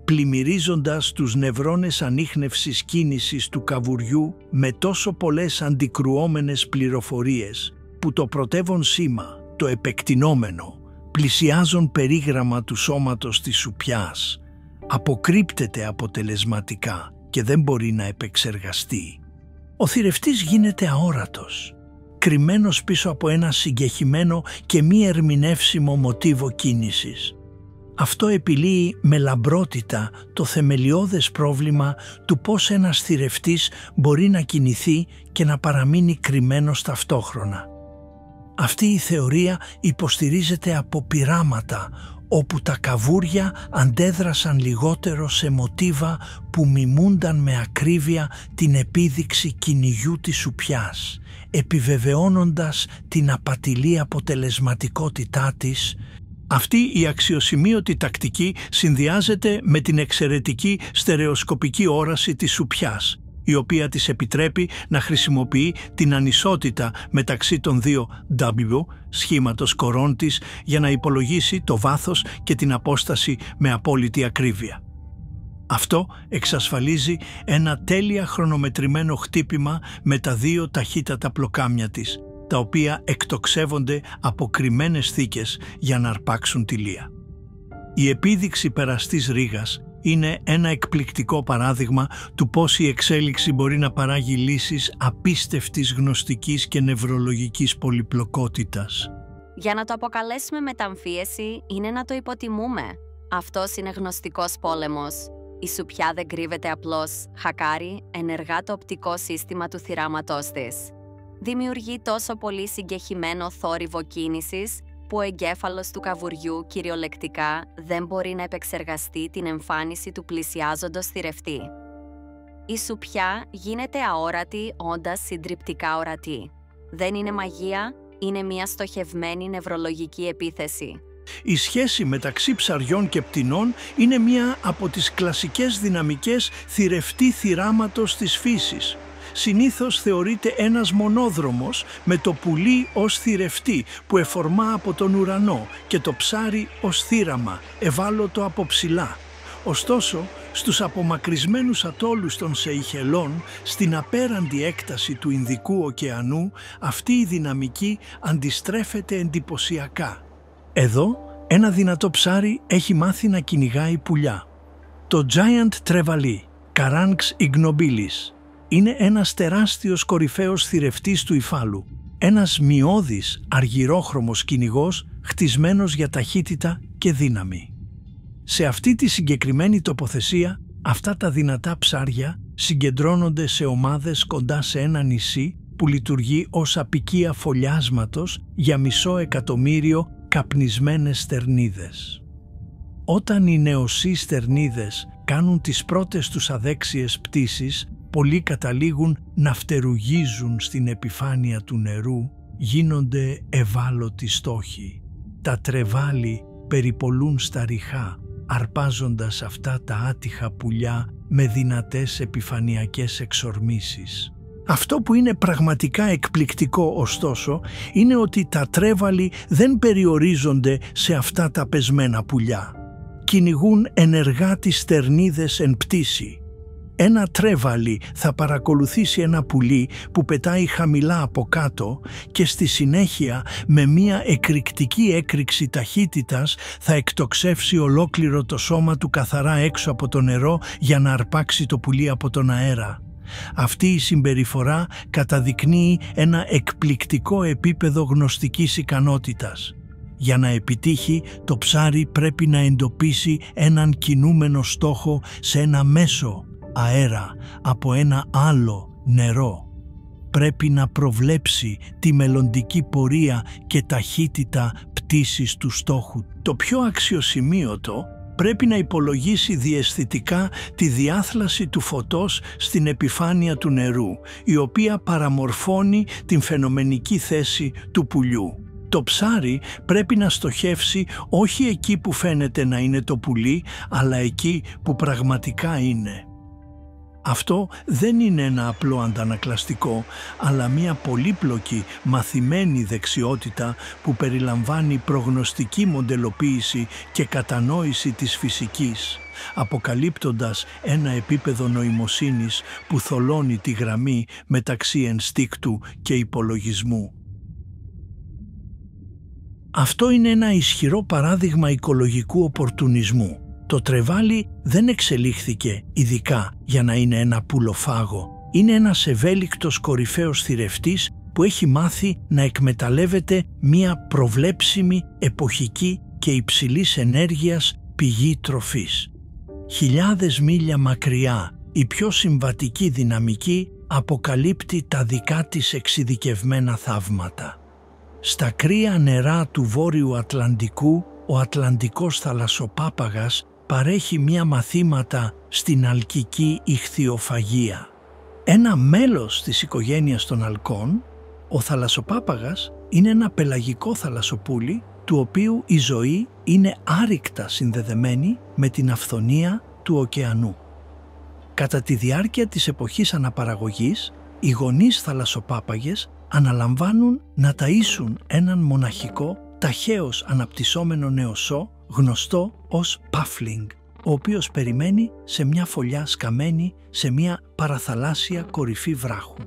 πλημμυρίζοντας τους νευρώνες ανίχνευσης κίνησης του καβουριού με τόσο πολλές αντικρουόμενες πληροφορίες που το πρωτεύον σήμα, το επεκτηνόμενο, πλησιάζον περίγραμμα του σώματος της σουπιάς, αποκρύπτεται αποτελεσματικά και δεν μπορεί να επεξεργαστεί. Ο θηρευτής γίνεται αόρατος, κρυμμένος πίσω από ένα συγκεχημένο και μη ερμηνεύσιμο μοτίβο κίνησης. Αυτό επιλύει με λαμπρότητα το θεμελιώδες πρόβλημα του πώς ένας θηρευτής μπορεί να κινηθεί και να παραμείνει κρυμμένος ταυτόχρονα. Αυτή η θεωρία υποστηρίζεται από πειράματα όπου τα καβούρια αντέδρασαν λιγότερο σε μοτίβα που μιμούνταν με ακρίβεια την επίδειξη κυνηγιού της σουπιάς, επιβεβαιώνοντας την απατηλή αποτελεσματικότητά της. Αυτή η αξιοσημείωτη τακτική συνδυάζεται με την εξαιρετική στερεοσκοπική όραση της σουπιάς, η οποία της επιτρέπει να χρησιμοποιεί την ανισότητα μεταξύ των δύο W σχήματος κορών της για να υπολογίσει το βάθος και την απόσταση με απόλυτη ακρίβεια. Αυτό εξασφαλίζει ένα τέλεια χρονομετρημένο χτύπημα με τα δύο ταχύτατα πλοκάμια της, τα οποία εκτοξεύονται από κρυμμένες θήκες για να αρπάξουν τη λία. Η επίδειξη περαστής ρίγας είναι ένα εκπληκτικό παράδειγμα του πώς η εξέλιξη μπορεί να παράγει λύσεις απίστευτης γνωστικής και νευρολογικής πολυπλοκότητας. Για να το αποκαλέσουμε μεταμφίεση είναι να το υποτιμούμε. Αυτός είναι γνωστικός πόλεμος. Η σουπιά δεν κρύβεται απλώς, χακάρει ενεργά το οπτικό σύστημα του θυράματός της. Δημιουργεί τόσο πολύ συγκεχημένο θόρυβο κίνησης που ο εγκέφαλος του καβουριού κυριολεκτικά δεν μπορεί να επεξεργαστεί την εμφάνιση του πλησιάζοντος θηρευτή. Η σουπιά γίνεται αόρατη όντας συντριπτικά ορατή. Δεν είναι μαγεία, είναι μια στοχευμένη νευρολογική επίθεση. Η σχέση μεταξύ ψαριών και πτηνών είναι μία από τις κλασικές δυναμικές θηρευτή θυράματος της φύσης. Συνήθως θεωρείται ένας μονόδρομος με το πουλί ως θηρευτή που εφορμά από τον ουρανό και το ψάρι ως θύραμα, ευάλωτο από ψηλά. Ωστόσο, στους απομακρυσμένους ατόλους των Σεϊχελών, στην απέραντη έκταση του Ινδικού ωκεανού, αυτή η δυναμική αντιστρέφεται εντυπωσιακά. Εδώ, ένα δυνατό ψάρι έχει μάθει να κυνηγάει πουλιά. Το Giant Trevally, Caranx ignobilis, είναι ένας τεράστιος κορυφαίος θηρευτής του υφάλου, ένας μειώδης αργυρόχρωμος κυνηγός χτισμένος για ταχύτητα και δύναμη. Σε αυτή τη συγκεκριμένη τοποθεσία, αυτά τα δυνατά ψάρια συγκεντρώνονται σε ομάδες κοντά σε ένα νησί που λειτουργεί ως αποικία φωλιάσματος για 500 εκατομμύριο καπνισμένες στερνίδες. Όταν οι νεοσύ στερνίδες κάνουν τις πρώτες τους αδέξιες πτήσεις, πολλοί καταλήγουν να φτερουγίζουν στην επιφάνεια του νερού, γίνονται ευάλωτοι στόχοι. Τα τρεβάλι περιπολούν στα ριχά, αρπάζοντας αυτά τα άτυχα πουλιά με δυνατές επιφανειακές εξορμήσεις. Αυτό που είναι πραγματικά εκπληκτικό ωστόσο είναι ότι τα τρέβαλοι δεν περιορίζονται σε αυτά τα πεσμένα πουλιά. Κυνηγούν ενεργά τις στερνίδες εν πτήση. Ένα τρέβαλι θα παρακολουθήσει ένα πουλί που πετάει χαμηλά από κάτω και στη συνέχεια με μια εκρηκτική έκρηξη ταχύτητας θα εκτοξεύσει ολόκληρο το σώμα του καθαρά έξω από το νερό για να αρπάξει το πουλί από τον αέρα. Αυτή η συμπεριφορά καταδεικνύει ένα εκπληκτικό επίπεδο γνωστικής ικανότητας. Για να επιτύχει, το ψάρι πρέπει να εντοπίσει έναν κινούμενο στόχο σε ένα μέσο αέρα από ένα άλλο νερό. Πρέπει να προβλέψει τη μελλοντική πορεία και ταχύτητα πτήσης του στόχου. Το πιο αξιοσημείωτο, πρέπει να υπολογίσει διαισθητικά τη διάθλαση του φωτός στην επιφάνεια του νερού, η οποία παραμορφώνει την φαινομενική θέση του πουλιού. Το ψάρι πρέπει να στοχεύσει όχι εκεί που φαίνεται να είναι το πουλί, αλλά εκεί που πραγματικά είναι. Αυτό δεν είναι ένα απλό αντανακλαστικό, αλλά μια πολύπλοκη μαθημένη δεξιότητα που περιλαμβάνει προγνωστική μοντελοποίηση και κατανόηση της φυσικής, αποκαλύπτοντας ένα επίπεδο νοημοσύνης που θολώνει τη γραμμή μεταξύ ενστίκτου και υπολογισμού. Αυτό είναι ένα ισχυρό παράδειγμα οικολογικού οπορτουνισμού. Το τρεβάλι δεν εξελίχθηκε ειδικά για να είναι ένα πουλοφάγο. Είναι ένας ευέλικτος κορυφαίος θηρευτής που έχει μάθει να εκμεταλλεύεται μία προβλέψιμη, εποχική και υψηλής ενέργειας πηγή τροφής. Χιλιάδες μίλια μακριά, η πιο συμβατική δυναμική αποκαλύπτει τα δικά της εξειδικευμένα θαύματα. Στα κρύα νερά του Βόρειου Ατλαντικού, ο Ατλαντικός θαλασσοπάπαγας παρέχει μία μαθήματα στην αλκική ιχθυοφαγία. Ένα μέλος της οικογένειας των αλκών, ο θαλασσοπάπαγας είναι ένα πελαγικό θαλασσοπούλι του οποίου η ζωή είναι άρρηκτα συνδεδεμένη με την αυθονία του ωκεανού. Κατά τη διάρκεια της εποχής αναπαραγωγής, οι γονείς θαλασσοπάπαγες αναλαμβάνουν να ταΐσουν έναν μοναχικό, ταχαίως αναπτυσσόμενο νεοσό γνωστό ως Puffling, ο οποίος περιμένει σε μια φωλιά σκαμμένη σε μια παραθαλάσσια κορυφή βράχου.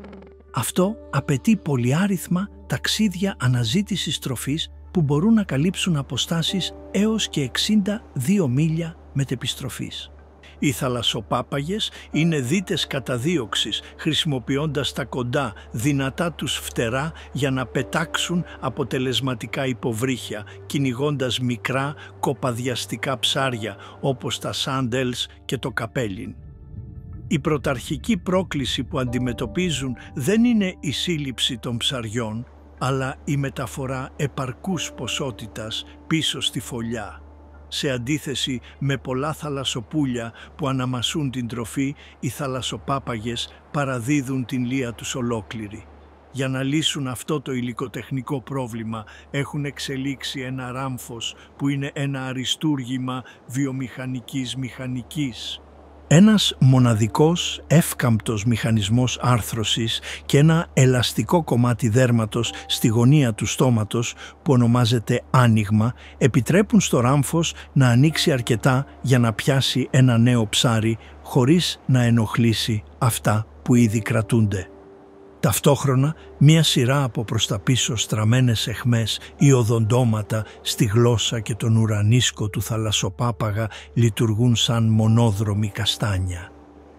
Αυτό απαιτεί πολυάριθμα ταξίδια αναζήτησης τροφής που μπορούν να καλύψουν αποστάσεις έως και 62 μίλια μετεπιστροφής. Οι θαλασσοπάπαγες είναι δίτες καταδίωξης, χρησιμοποιώντας τα κοντά, δυνατά τους φτερά για να πετάξουν αποτελεσματικά υποβρύχια, κυνηγώντας μικρά κοπαδιαστικά ψάρια όπως τα σάντελς και το καπέλιν. Η πρωταρχική πρόκληση που αντιμετωπίζουν δεν είναι η σύλληψη των ψαριών, αλλά η μεταφορά επαρκούς ποσότητας πίσω στη φωλιά. Σε αντίθεση με πολλά θαλασσοπούλια που αναμασούν την τροφή, οι θαλασσοπάπαγες παραδίδουν την λία τους ολόκληρη. Για να λύσουν αυτό το υλικοτεχνικό πρόβλημα έχουν εξελίξει ένα ράμφος που είναι ένα αριστούργημα βιομηχανικής μηχανικής. Ένας μοναδικός εύκαμπτος μηχανισμός άρθρωσης και ένα ελαστικό κομμάτι δέρματος στη γωνία του στόματος που ονομάζεται άνοιγμα επιτρέπουν στο ράμφος να ανοίξει αρκετά για να πιάσει ένα νέο ψάρι χωρίς να ενοχλήσει αυτά που ήδη κρατούνται. Ταυτόχρονα, μία σειρά από προς τα πίσω στραμμένες αιχμές ή οδοντώματα στη γλώσσα και τον ουρανίσκο του θαλασσοπάπαγα λειτουργούν σαν μονόδρομη καστάνια.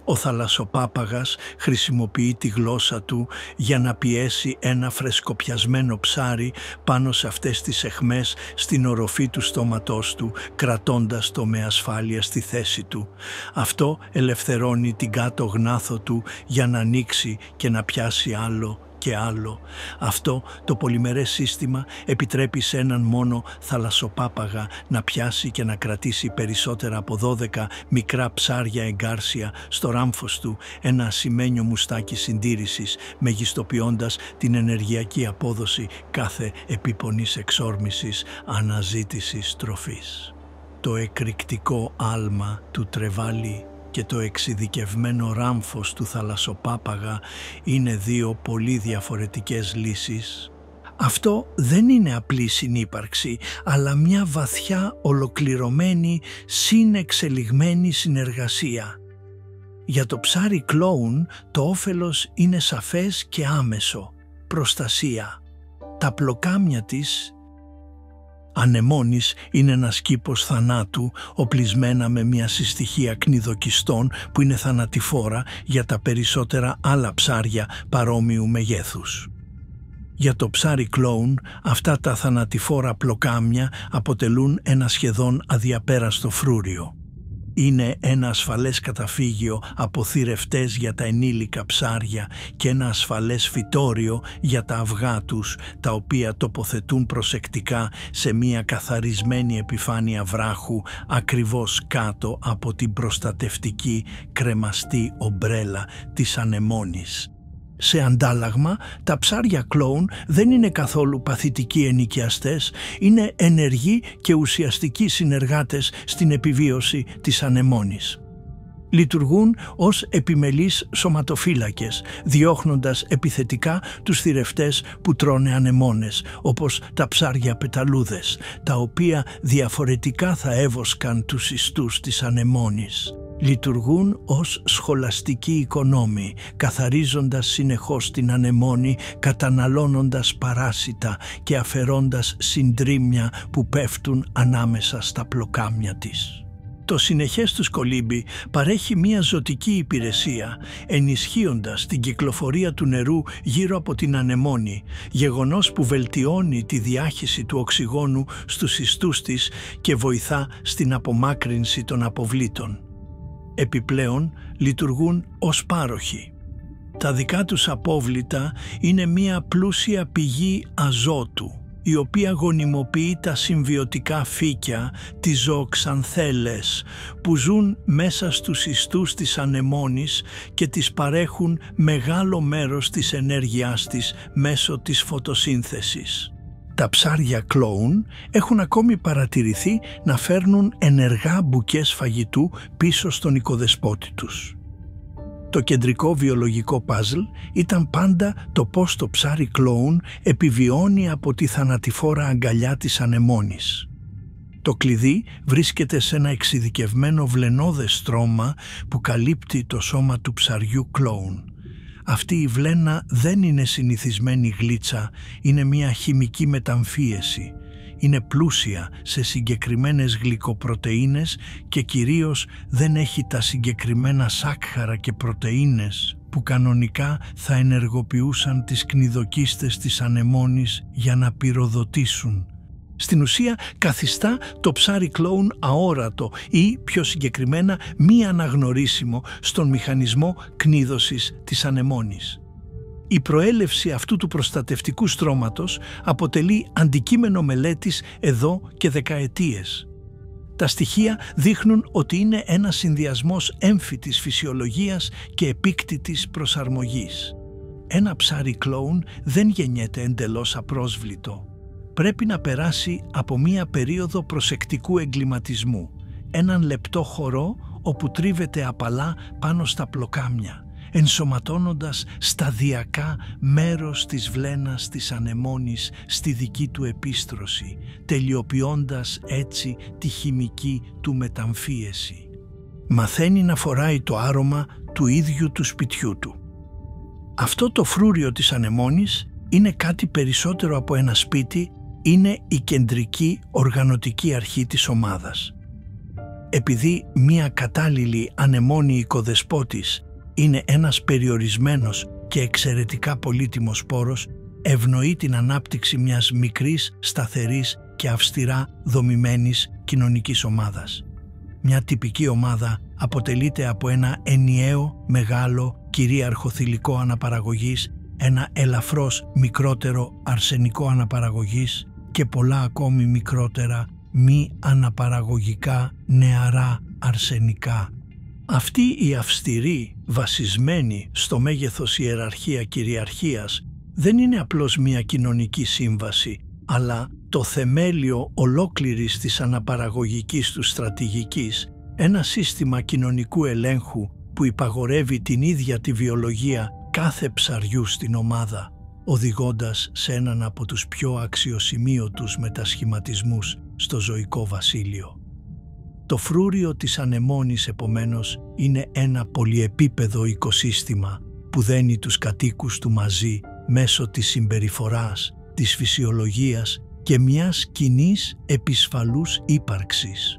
Ο θαλασσοπάπαγας χρησιμοποιεί τη γλώσσα του για να πιέσει ένα φρεσκοπιασμένο ψάρι πάνω σε αυτές τις αιχμές στην οροφή του στόματός του, κρατώντας το με ασφάλεια στη θέση του. Αυτό ελευθερώνει την κάτω γνάθο του για να ανοίξει και να πιάσει άλλο και άλλο. Αυτό το πολυμερές σύστημα επιτρέπει σε έναν μόνο θαλασσοπάπαγα να πιάσει και να κρατήσει περισσότερα από 12 μικρά ψάρια εγκάρσια στο ράμφος του, ένα ασημένιο μουστάκι συντήρησης, μεγιστοποιώντας την ενεργειακή απόδοση κάθε επίπονης εξόρμησης αναζήτησης τροφής. Το εκρηκτικό άλμα του τρεβάλι και το εξειδικευμένο ράμφος του θαλασσοπάπαγα είναι δύο πολύ διαφορετικές λύσεις. Αυτό δεν είναι απλή συνύπαρξη, αλλά μια βαθιά ολοκληρωμένη, συνεξελιγμένη συνεργασία. Για το ψάρι κλόουν το όφελος είναι σαφές και άμεσο. Προστασία. Τα πλοκάμια της ανεμόνης είναι ένας κήπος θανάτου οπλισμένα με μια συστοιχία κνιδοκιστών που είναι θανατηφόρα για τα περισσότερα άλλα ψάρια παρόμοιου μεγέθους. Για το ψάρι κλόουν αυτά τα θανατηφόρα πλοκάμια αποτελούν ένα σχεδόν αδιαπέραστο φρούριο. Είναι ένα ασφαλές καταφύγιο από θηρευτές για τα ενήλικα ψάρια και ένα ασφαλές φυτόριο για τα αυγά τους, τα οποία τοποθετούν προσεκτικά σε μια καθαρισμένη επιφάνεια βράχου ακριβώς κάτω από την προστατευτική κρεμαστή ομπρέλα της ανεμόνης. Σε αντάλλαγμα, τα ψάρια κλόουν δεν είναι καθόλου παθητικοί ενοικιαστές, είναι ενεργοί και ουσιαστικοί συνεργάτες στην επιβίωση της ανεμόνης. Λειτουργούν ως επιμελείς σωματοφύλακες, διώχνοντας επιθετικά τους θηρευτές που τρώνε ανεμόνες, όπως τα ψάρια πεταλούδες, τα οποία διαφορετικά θα έβοσκαν τους ιστούς της ανεμόνης. Λειτουργούν ως σχολαστικοί οικονόμοι, καθαρίζοντας συνεχώς την ανεμόνη, καταναλώνοντας παράσιτα και αφαιρώντας συντρίμμια που πέφτουν ανάμεσα στα πλοκάμια της. Το συνεχές τους κολύμπι παρέχει μια ζωτική υπηρεσία, ενισχύοντας την κυκλοφορία του νερού γύρω από την ανεμόνη, γεγονός που βελτιώνει τη διάχυση του οξυγόνου στους ιστούς της και βοηθά στην απομάκρυνση των αποβλήτων. Επιπλέον, λειτουργούν ως πάροχοι. Τα δικά τους απόβλητα είναι μια πλούσια πηγή αζότου, η οποία γονιμοποιεί τα συμβιωτικά φύκια, τις ζωοξανθέλες, που ζουν μέσα στους ιστούς της ανεμόνης και τις παρέχουν μεγάλο μέρος της ενέργειάς της μέσω της φωτοσύνθεσης. Τα ψάρια κλόουν έχουν ακόμη παρατηρηθεί να φέρνουν ενεργά μπουκές φαγητού πίσω στον οικοδεσπότη τους. Το κεντρικό βιολογικό παζλ ήταν πάντα το πώς το ψάρι κλόουν επιβιώνει από τη θανατηφόρα αγκαλιά της ανεμόνης. Το κλειδί βρίσκεται σε ένα εξειδικευμένο βλενώδες στρώμα που καλύπτει το σώμα του ψαριού κλόουν. Αυτή η βλένα δεν είναι συνηθισμένη γλίτσα, είναι μια χημική μεταμφίεση. Είναι πλούσια σε συγκεκριμένες γλυκοπρωτεΐνες και κυρίως δεν έχει τα συγκεκριμένα σάκχαρα και πρωτεΐνες που κανονικά θα ενεργοποιούσαν τις κνιδοκίστες της ανεμόνης για να πυροδοτήσουν. Στην ουσία καθιστά το ψάρι κλόουν αόρατο ή πιο συγκεκριμένα μη αναγνωρίσιμο στον μηχανισμό κνίδωσης της ανεμόνης. Η προέλευση αυτού του προστατευτικού στρώματος αποτελεί αντικείμενο μελέτης εδώ και δεκαετίες. Τα στοιχεία δείχνουν ότι είναι ένας συνδυασμός έμφυτης φυσιολογίας και επίκτητης προσαρμογής. Ένα ψάρι κλόουν δεν γεννιέται εντελώς απρόσβλητο. Πρέπει να περάσει από μία περίοδο προσεκτικού εγκληματισμού, έναν λεπτό χορό όπου τρίβεται απαλά πάνω στα πλοκάμια, ενσωματώνοντας σταδιακά μέρος της βλένας της ανεμόνης στη δική του επίστρωση, τελειοποιώντας έτσι τη χημική του μεταμφίεση. Μαθαίνει να φοράει το άρωμα του ίδιου του σπιτιού του. Αυτό το φρούριο της ανεμόνης είναι κάτι περισσότερο από ένα σπίτι, είναι η κεντρική οργανωτική αρχή της ομάδας. Επειδή μία κατάλληλη ανεμόνη οικοδεσπότης είναι ένας περιορισμένος και εξαιρετικά πολύτιμος πόρος, ευνοεί την ανάπτυξη μιας μικρής, σταθερής και αυστηρά δομημένης κοινωνικής ομάδας. Μια τυπική ομάδα αποτελείται από ένα ενιαίο, μεγάλο, κυρίαρχο θηλυκό αναπαραγωγής, ένα ελαφρώς μικρότερο αρσενικό αναπαραγωγής και πολλά ακόμη μικρότερα μη αναπαραγωγικά νεαρά αρσενικά. Αυτή η αυστηρή, βασισμένη στο μέγεθος ιεραρχία κυριαρχίας δεν είναι απλώς μια κοινωνική σύμβαση, αλλά το θεμέλιο ολόκληρης της αναπαραγωγικής του στρατηγικής, ένα σύστημα κοινωνικού ελέγχου που υπαγορεύει την ίδια τη βιολογία κάθε ψαριού στην ομάδα, οδηγώντας σε έναν από τους πιο αξιοσημείωτους μετασχηματισμούς στο ζωικό βασίλειο. Το φρούριο της ανεμόνης, επομένως, είναι ένα πολυεπίπεδο οικοσύστημα που δένει τους κατοίκους του μαζί μέσω της συμπεριφοράς, της φυσιολογίας και μιας κοινής επισφαλούς ύπαρξης.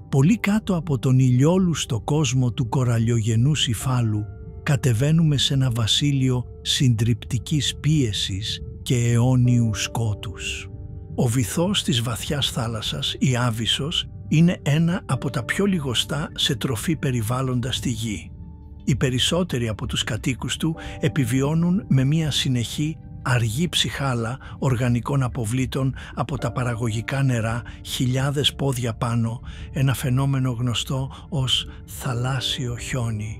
Πολύ κάτω από τον ηλιόλουστο κόσμο του κοραλιογενούς υφάλου κατεβαίνουμε σε ένα βασίλειο συντριπτικής πίεσης και αιώνιου σκότους. Ο βυθός της βαθιάς θάλασσας, η Άβυσσος, είναι ένα από τα πιο λιγοστά σε τροφή περιβάλλοντα στη γη. Οι περισσότεροι από τους κατοίκους του επιβιώνουν με μια συνεχή αργή ψυχάλα οργανικών αποβλήτων από τα παραγωγικά νερά χιλιάδες πόδια πάνω, ένα φαινόμενο γνωστό ως θαλάσσιο χιόνι.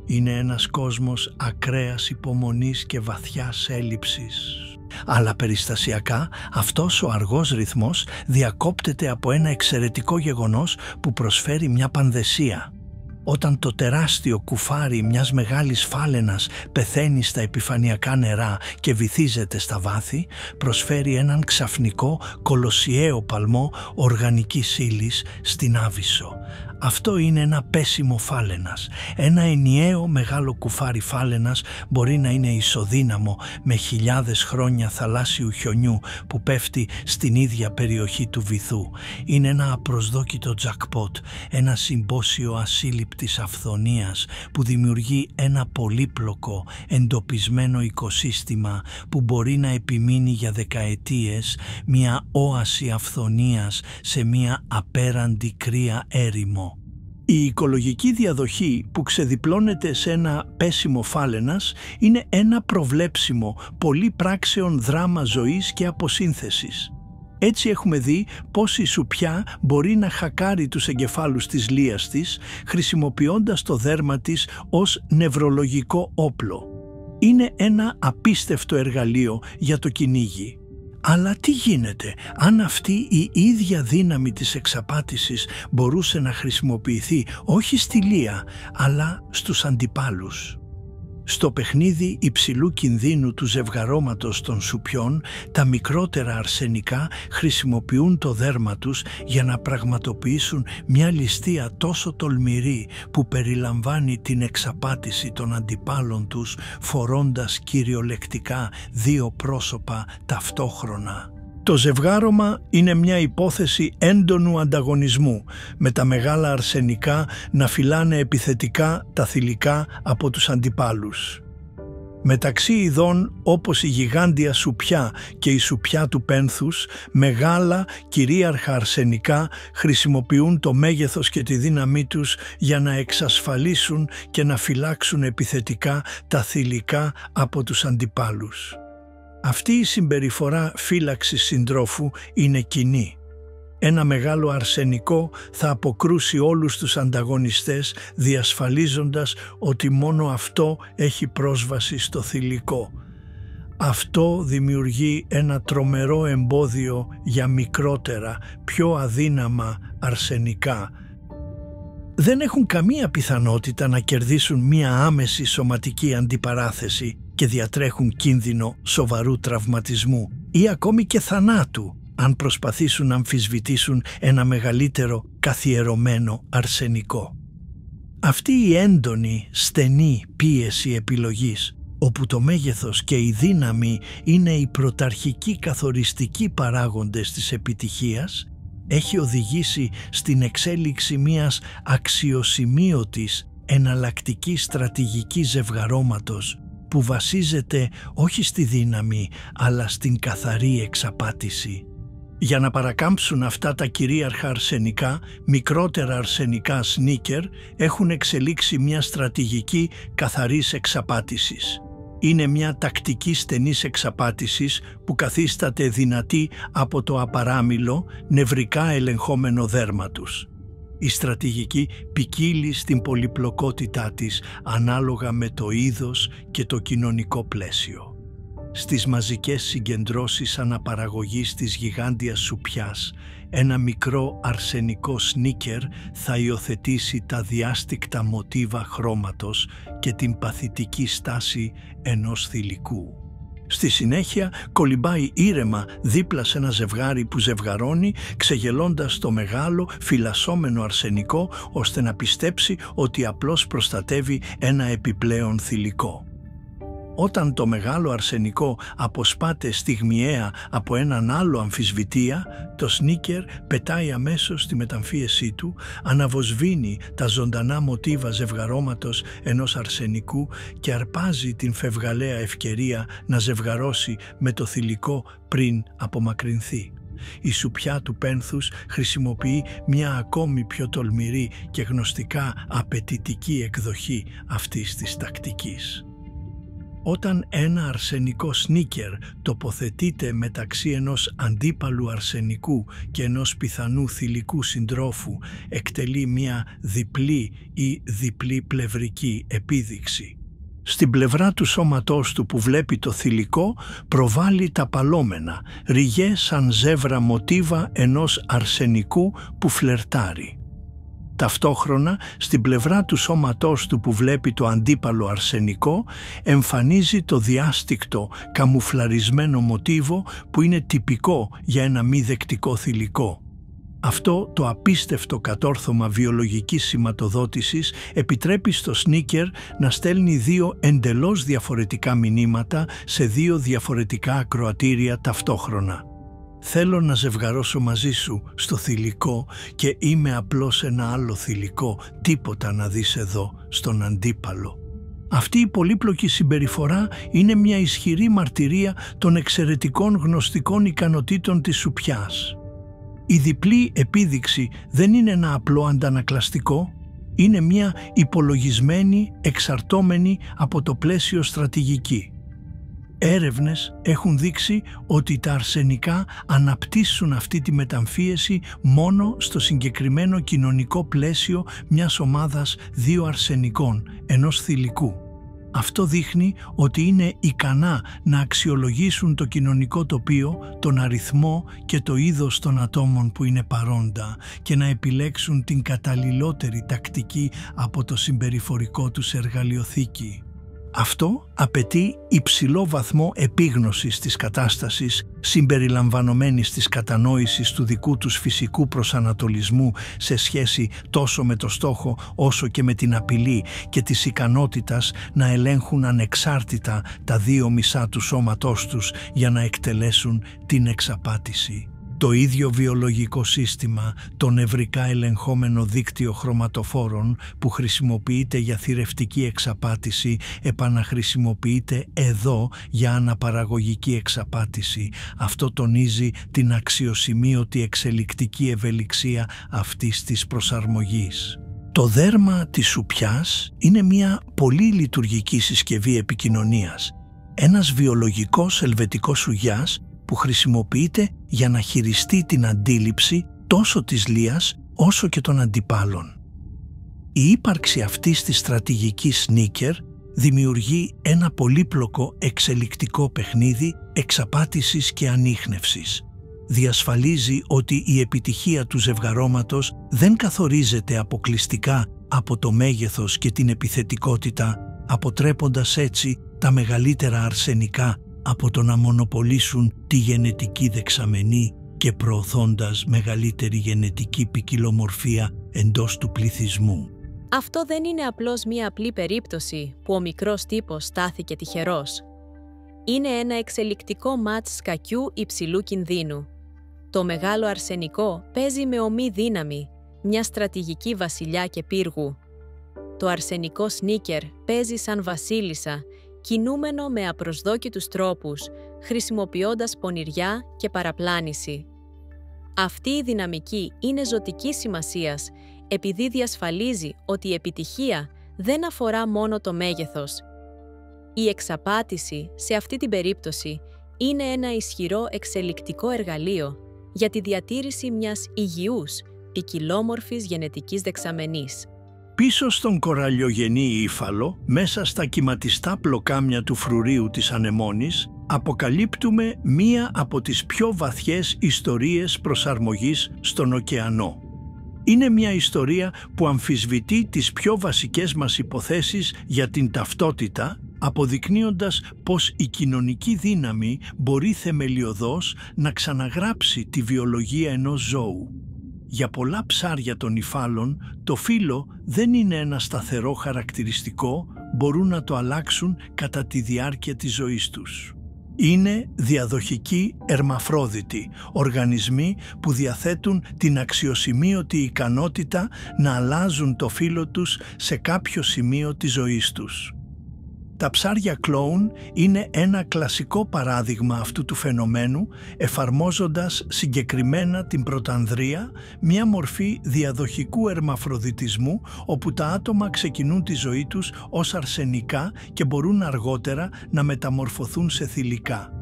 Είναι ένας κόσμος ακραίας υπομονής και βαθιάς έλλειψης. Αλλά περιστασιακά αυτός ο αργός ρυθμός διακόπτεται από ένα εξαιρετικό γεγονός που προσφέρει μια πανδεσία. Όταν το τεράστιο κουφάρι μιας μεγάλης φάλαινας πεθαίνει στα επιφανειακά νερά και βυθίζεται στα βάθη, προσφέρει έναν ξαφνικό κολοσιαίο παλμό οργανικής ύλης στην Άβυσσο. Αυτό είναι ένα πέσιμο φάλαινας. Ένα ενιαίο μεγάλο κουφάρι φάλαινας μπορεί να είναι ισοδύναμο με χιλιάδες χρόνια θαλάσσιου χιονιού που πέφτει στην ίδια περιοχή του βυθού. Είναι ένα απροσδόκητο τζακπότ, ένα συμπόσιο ασύλληπτης αυθονίας που δημιουργεί ένα πολύπλοκο εντοπισμένο οικοσύστημα που μπορεί να επιμείνει για δεκαετίες, μια όαση αυθονίας σε μια απέραντη κρύα έρημο. Η οικολογική διαδοχή που ξεδιπλώνεται σε ένα πέσιμο φάλαινας είναι ένα προβλέψιμο, πολυπράξεων δράμα ζωής και αποσύνθεσης. Έτσι έχουμε δει πώς η σουπιά μπορεί να χακάρει τους εγκεφάλους της λίας της, χρησιμοποιώντας το δέρμα της ως νευρολογικό όπλο. Είναι ένα απίστευτο εργαλείο για το κυνήγι. Αλλά τι γίνεται αν αυτή η ίδια δύναμη της εξαπάτησης μπορούσε να χρησιμοποιηθεί όχι στη λία, αλλά στους αντιπάλους? Στο παιχνίδι υψηλού κινδύνου του ζευγαρώματος των σουπιών, τα μικρότερα αρσενικά χρησιμοποιούν το δέρμα τους για να πραγματοποιήσουν μια ληστεία τόσο τολμηρή που περιλαμβάνει την εξαπάτηση των αντιπάλων τους, φορώντας κυριολεκτικά δύο πρόσωπα ταυτόχρονα. Το ζευγάρωμα είναι μια υπόθεση έντονου ανταγωνισμού, με τα μεγάλα αρσενικά να φυλάνε επιθετικά τα θηλυκά από τους αντιπάλους. Μεταξύ ειδών όπως η γιγάντια σουπιά και η σουπιά του πένθους, μεγάλα κυρίαρχα αρσενικά χρησιμοποιούν το μέγεθος και τη δύναμή τους για να εξασφαλίσουν και να φυλάξουν επιθετικά τα θηλυκά από τους αντιπάλους. Αυτή η συμπεριφορά φύλαξης συντρόφου είναι κοινή. Ένα μεγάλο αρσενικό θα αποκρούσει όλους τους ανταγωνιστές, διασφαλίζοντας ότι μόνο αυτό έχει πρόσβαση στο θηλυκό. Αυτό δημιουργεί ένα τρομερό εμπόδιο για μικρότερα, πιο αδύναμα αρσενικά. Δεν έχουν καμία πιθανότητα να κερδίσουν μία άμεση σωματική αντιπαράθεση και διατρέχουν κίνδυνο σοβαρού τραυματισμού ή ακόμη και θανάτου αν προσπαθήσουν να αμφισβητήσουν ένα μεγαλύτερο καθιερωμένο αρσενικό. Αυτή η έντονη, στενή πίεση επιλογής, όπου το μέγεθος και η δύναμη είναι οι πρωταρχικοί καθοριστικοί παράγοντες της επιτυχίας, έχει οδηγήσει στην εξέλιξη μιας αξιοσημείωτης εναλλακτικής στρατηγικής ζευγαρώματος που βασίζεται όχι στη δύναμη αλλά στην καθαρή εξαπάτηση. Για να παρακάμψουν αυτά τα κυρίαρχα αρσενικά, μικρότερα αρσενικά σνίκερ έχουν εξελίξει μια στρατηγική καθαρής εξαπάτησης. Είναι μια τακτική στενής εξαπάτησης που καθίσταται δυνατή από το απαράμιλο, νευρικά ελεγχόμενο δέρμα τους. Η στρατηγική ποικίλει στην πολυπλοκότητά της ανάλογα με το είδος και το κοινωνικό πλαίσιο. Στις μαζικές συγκεντρώσεις αναπαραγωγής της γιγάντιας σουπιάς, ένα μικρό αρσενικό σνίκερ θα υιοθετήσει τα διάστικτα μοτίβα χρώματος και την παθητική στάση ενός θηλυκού. Στη συνέχεια κολυμπάει ήρεμα δίπλα σε ένα ζευγάρι που ζευγαρώνει, ξεγελώντας το μεγάλο φυλασσόμενο αρσενικό ώστε να πιστέψει ότι απλώς προστατεύει ένα επιπλέον θηλυκό. Όταν το μεγάλο αρσενικό αποσπάται στιγμιαία από έναν άλλο αμφισβητεία, το σνίκερ πετάει αμέσως στη μεταμφίεσή του, αναβοσβήνει τα ζωντανά μοτίβα ζευγαρώματος ενός αρσενικού και αρπάζει την φευγαλαία ευκαιρία να ζευγαρώσει με το θηλυκό πριν απομακρυνθεί. Η σουπιά του πένθους χρησιμοποιεί μια ακόμη πιο τολμηρή και γνωστικά απαιτητική εκδοχή αυτής της τακτικής. Όταν ένα αρσενικό σνίκερ τοποθετείται μεταξύ ενός αντίπαλου αρσενικού και ενός πιθανού θηλυκού συντρόφου, εκτελεί μια διπλή ή διπλή πλευρική επίδειξη. Στην πλευρά του σώματός του που βλέπει το θηλυκό προβάλλει τα παλόμενα, ριγέ σαν ζεύρα μοτίβα ενός αρσενικού που φλερτάρει. Ταυτόχρονα, στην πλευρά του σώματός του που βλέπει το αντίπαλο αρσενικό, εμφανίζει το διάστικτο, καμουφλαρισμένο μοτίβο που είναι τυπικό για ένα μη δεκτικό θηλυκό. Αυτό το απίστευτο κατόρθωμα βιολογικής σηματοδότησης επιτρέπει στο σνίκερ να στέλνει δύο εντελώς διαφορετικά μηνύματα σε δύο διαφορετικά ακροατήρια ταυτόχρονα. Θέλω να ζευγαρώσω μαζί σου στο θηλυκό και είμαι απλώς ένα άλλο θηλυκό, τίποτα να δεις εδώ, στον αντίπαλο. Αυτή η πολύπλοκη συμπεριφορά είναι μια ισχυρή μαρτυρία των εξαιρετικών γνωστικών ικανοτήτων της σουπιάς. Η διπλή επίδειξη δεν είναι ένα απλό αντανακλαστικό, είναι μια υπολογισμένη, εξαρτώμενη από το πλαίσιο στρατηγική. Έρευνες έχουν δείξει ότι τα αρσενικά αναπτύσσουν αυτή τη μεταμφίεση μόνο στο συγκεκριμένο κοινωνικό πλαίσιο μιας ομάδας δύο αρσενικών, ενός θηλυκού. Αυτό δείχνει ότι είναι ικανά να αξιολογήσουν το κοινωνικό τοπίο, τον αριθμό και το είδος των ατόμων που είναι παρόντα και να επιλέξουν την καταλληλότερη τακτική από το συμπεριφορικό τους εργαλειοθήκη. Αυτό απαιτεί υψηλό βαθμό επίγνωσης της κατάστασης, συμπεριλαμβανομένης της κατανόησης του δικού τους φυσικού προσανατολισμού σε σχέση τόσο με το στόχο όσο και με την απειλή και της ικανότητας να ελέγχουν ανεξάρτητα τα δύο μισά του σώματός τους για να εκτελέσουν την εξαπάτηση. Το ίδιο βιολογικό σύστημα, το νευρικά ελεγχόμενο δίκτυο χρωματοφόρων που χρησιμοποιείται για θηρευτική εξαπάτηση, επαναχρησιμοποιείται εδώ για αναπαραγωγική εξαπάτηση. Αυτό τονίζει την αξιοσημείωτη εξελικτική ευελιξία αυτής της προσαρμογής. Το δέρμα της σουπιάς είναι μια πολύ λειτουργική συσκευή επικοινωνίας. Ένας βιολογικός ελβετικός σουγιάς που χρησιμοποιείται για να χειριστεί την αντίληψη τόσο της λίας όσο και των αντιπάλων. Η ύπαρξη αυτής της στρατηγικής σνίκερ δημιουργεί ένα πολύπλοκο εξελικτικό παιχνίδι εξαπάτησης και ανίχνευσης. Διασφαλίζει ότι η επιτυχία του ζευγαρώματος δεν καθορίζεται αποκλειστικά από το μέγεθος και την επιθετικότητα, αποτρέποντας έτσι τα μεγαλύτερα αρσενικά από το να μονοπολίσουν τη γενετική δεξαμενή και προωθώντας μεγαλύτερη γενετική ποικιλομορφία εντός του πληθυσμού. Αυτό δεν είναι απλώς μία απλή περίπτωση που ο μικρός τύπος στάθηκε τυχερός. Είναι ένα εξελικτικό μάτς σκακιού υψηλού κινδύνου. Το μεγάλο αρσενικό παίζει με ομή δύναμη, μια στρατηγική βασιλιά και πύργου. Το αρσενικό σνίκερ παίζει σαν βασίλισσα, κινούμενο με απροσδόκητους τρόπους, χρησιμοποιώντας πονηριά και παραπλάνηση. Αυτή η δυναμική είναι ζωτικής σημασίας, επειδή διασφαλίζει ότι η επιτυχία δεν αφορά μόνο το μέγεθος. Η εξαπάτηση, σε αυτή την περίπτωση, είναι ένα ισχυρό εξελικτικό εργαλείο για τη διατήρηση μιας υγιούς, ποικιλόμορφης γενετικής δεξαμενής. Πίσω στον κοραλιογενή ύφαλο, μέσα στα κυματιστά πλοκάμια του φρουρίου της ανεμόνης, αποκαλύπτουμε μία από τις πιο βαθιές ιστορίες προσαρμογής στον ωκεανό. Είναι μια ιστορία που αμφισβητεί τις πιο βασικές μας υποθέσεις για την ταυτότητα, αποδεικνύοντας πως η κοινωνική δύναμη μπορεί θεμελιωδώς να ξαναγράψει τη βιολογία ενός ζώου. Για πολλά ψάρια των υφάλων, το φύλο δεν είναι ένα σταθερό χαρακτηριστικό, μπορούν να το αλλάξουν κατά τη διάρκεια της ζωής τους. Είναι διαδοχικοί ερμαφρόδιτοι, οργανισμοί που διαθέτουν την αξιοσημείωτη ικανότητα να αλλάζουν το φύλο τους σε κάποιο σημείο της ζωής τους. Τα ψάρια κλόουν είναι ένα κλασικό παράδειγμα αυτού του φαινομένου, εφαρμόζοντας συγκεκριμένα την πρωτανδρία, μια μορφή διαδοχικού ερμαφροδιτισμού όπου τα άτομα ξεκινούν τη ζωή τους ως αρσενικά και μπορούν αργότερα να μεταμορφωθούν σε θηλυκά.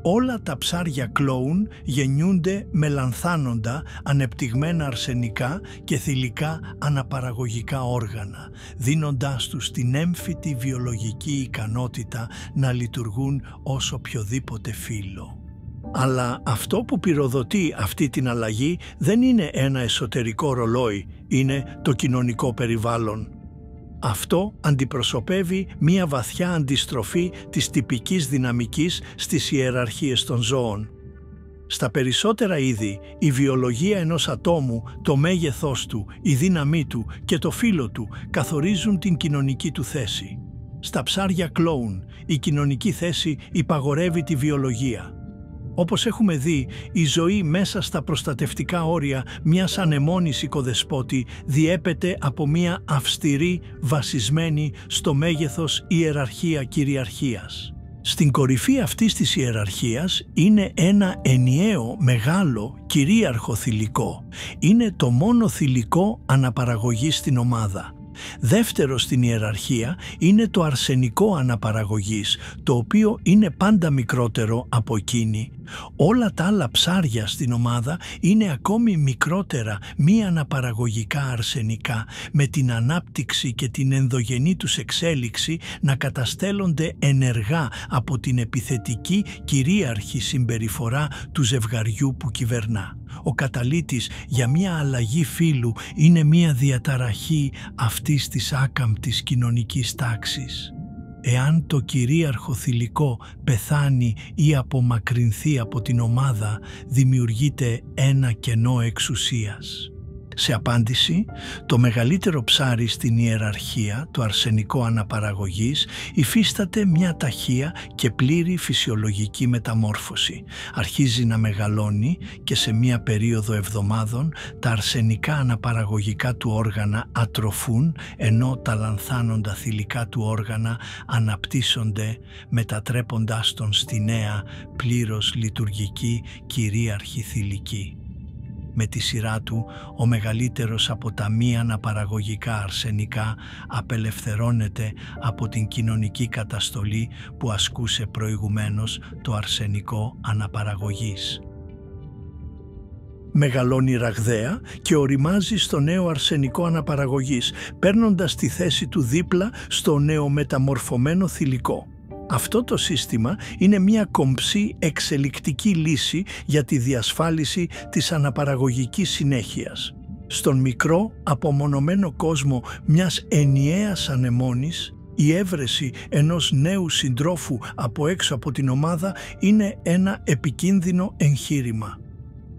Όλα τα ψάρια κλόουν γεννιούνται με λανθάνοντα, ανεπτυγμένα αρσενικά και θηλυκά αναπαραγωγικά όργανα, δίνοντάς τους την έμφυτη βιολογική ικανότητα να λειτουργούν ως οποιοδήποτε φύλο. Αλλά αυτό που πυροδοτεί αυτή την αλλαγή δεν είναι ένα εσωτερικό ρολόι, είναι το κοινωνικό περιβάλλον. Αυτό αντιπροσωπεύει μία βαθιά αντιστροφή της τυπικής δυναμικής στις ιεραρχίες των ζώων. Στα περισσότερα είδη, η βιολογία ενός ατόμου, το μέγεθός του, η δύναμή του και το φύλο του καθορίζουν την κοινωνική του θέση. Στα ψάρια κλόουν, η κοινωνική θέση υπαγορεύει τη βιολογία. Όπως έχουμε δει, η ζωή μέσα στα προστατευτικά όρια μιας ανεμόνης οικοδεσπότη διέπεται από μια αυστηρή, βασισμένη στο μέγεθος ιεραρχία κυριαρχίας. Στην κορυφή αυτής της ιεραρχίας είναι ένα ενιαίο, μεγάλο, κυρίαρχο θηλυκό. Είναι το μόνο θηλυκό αναπαραγωγής στην ομάδα. Δεύτερο στην ιεραρχία είναι το αρσενικό αναπαραγωγής, το οποίο είναι πάντα μικρότερο από εκείνη. Όλα τα άλλα ψάρια στην ομάδα είναι ακόμη μικρότερα, μη αναπαραγωγικά αρσενικά, με την ανάπτυξη και την ενδογενή τους εξέλιξη να καταστέλλονται ενεργά από την επιθετική κυρίαρχη συμπεριφορά του ζευγαριού που κυβερνά. Ο καταλύτης για μια αλλαγή φύλου είναι μια διαταραχή αυτής της άκαμπτης κοινωνικής τάξης. Εάν το κυρίαρχο θηλυκό πεθάνει ή απομακρυνθεί από την ομάδα, δημιουργείται ένα κενό εξουσίας. Σε απάντηση, το μεγαλύτερο ψάρι στην ιεραρχία, το αρσενικό αναπαραγωγής, υφίσταται μια ταχεία και πλήρη φυσιολογική μεταμόρφωση. Αρχίζει να μεγαλώνει και σε μια περίοδο εβδομάδων τα αρσενικά αναπαραγωγικά του όργανα ατροφούν, ενώ τα λανθάνοντα θηλυκά του όργανα αναπτύσσονται, μετατρέποντάς τον στη νέα, πλήρως λειτουργική κυρίαρχη θηλυκή. Με τη σειρά του, ο μεγαλύτερος από τα μη αναπαραγωγικά αρσενικά απελευθερώνεται από την κοινωνική καταστολή που ασκούσε προηγουμένως το αρσενικό αναπαραγωγής. Μεγαλώνει ραγδαία και οριμάζει στο νέο αρσενικό αναπαραγωγής, παίρνοντας τη θέση του δίπλα στο νέο μεταμορφωμένο θηλυκό. Αυτό το σύστημα είναι μια κομψή εξελικτική λύση για τη διασφάλιση της αναπαραγωγικής συνέχειας. Στον μικρό απομονωμένο κόσμο μιας ενιαίας ανεμόνης, η έβρεση ενός νέου συντρόφου από έξω από την ομάδα είναι ένα επικίνδυνο εγχείρημα.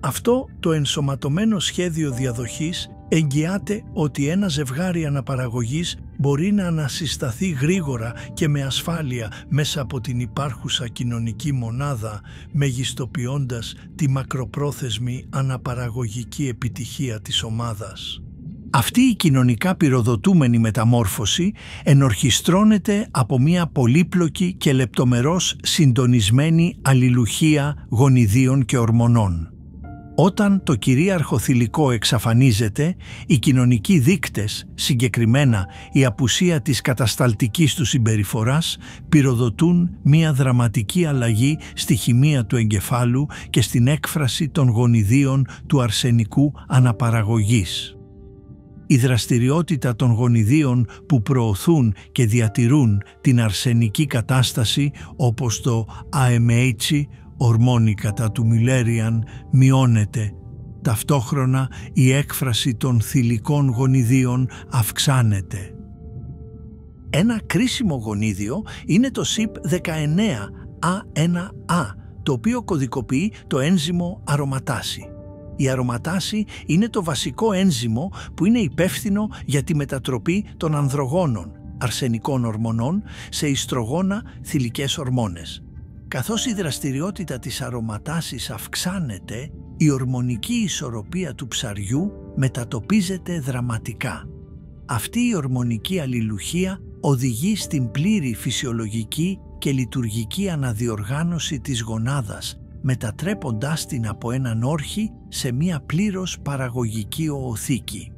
Αυτό το ενσωματωμένο σχέδιο διαδοχής εγγυάται ότι ένα ζευγάρι αναπαραγωγής μπορεί να ανασυσταθεί γρήγορα και με ασφάλεια μέσα από την υπάρχουσα κοινωνική μονάδα, μεγιστοποιώντας τη μακροπρόθεσμη αναπαραγωγική επιτυχία της ομάδας. Αυτή η κοινωνικά πυροδοτούμενη μεταμόρφωση ενορχιστρώνεται από μια πολύπλοκη και λεπτομερώς συντονισμένη αλληλουχία γονιδίων και ορμονών. Όταν το κυρίαρχο θηλυκό εξαφανίζεται, οι κοινωνικοί δείκτες, συγκεκριμένα η απουσία της κατασταλτικής του συμπεριφοράς, πυροδοτούν μια δραματική αλλαγή στη χημεία του εγκεφάλου και στην έκφραση των γονιδίων του αρσενικού αναπαραγωγής. Η δραστηριότητα των γονιδίων που προωθούν και διατηρούν την αρσενική κατάσταση, όπως το AMH, ορμόνη κατά του Müllerian, μειώνεται. Ταυτόχρονα η έκφραση των θηλυκών γονιδίων αυξάνεται. Ένα κρίσιμο γονίδιο είναι το CYP19A1A, το οποίο κωδικοποιεί το ένζυμο αρωματάση. Η αρωματάση είναι το βασικό ένζυμο που είναι υπεύθυνο για τη μετατροπή των ανδρογόνων, αρσενικών ορμονών, σε ιστρογόνα θηλυκές ορμόνες. Καθώς η δραστηριότητα της αρωματάσης αυξάνεται, η ορμονική ισορροπία του ψαριού μετατοπίζεται δραματικά. Αυτή η ορμονική αλληλουχία οδηγεί στην πλήρη φυσιολογική και λειτουργική αναδιοργάνωση της γονάδας, μετατρέποντάς την από έναν όρχη σε μία πλήρως παραγωγική οοθήκη.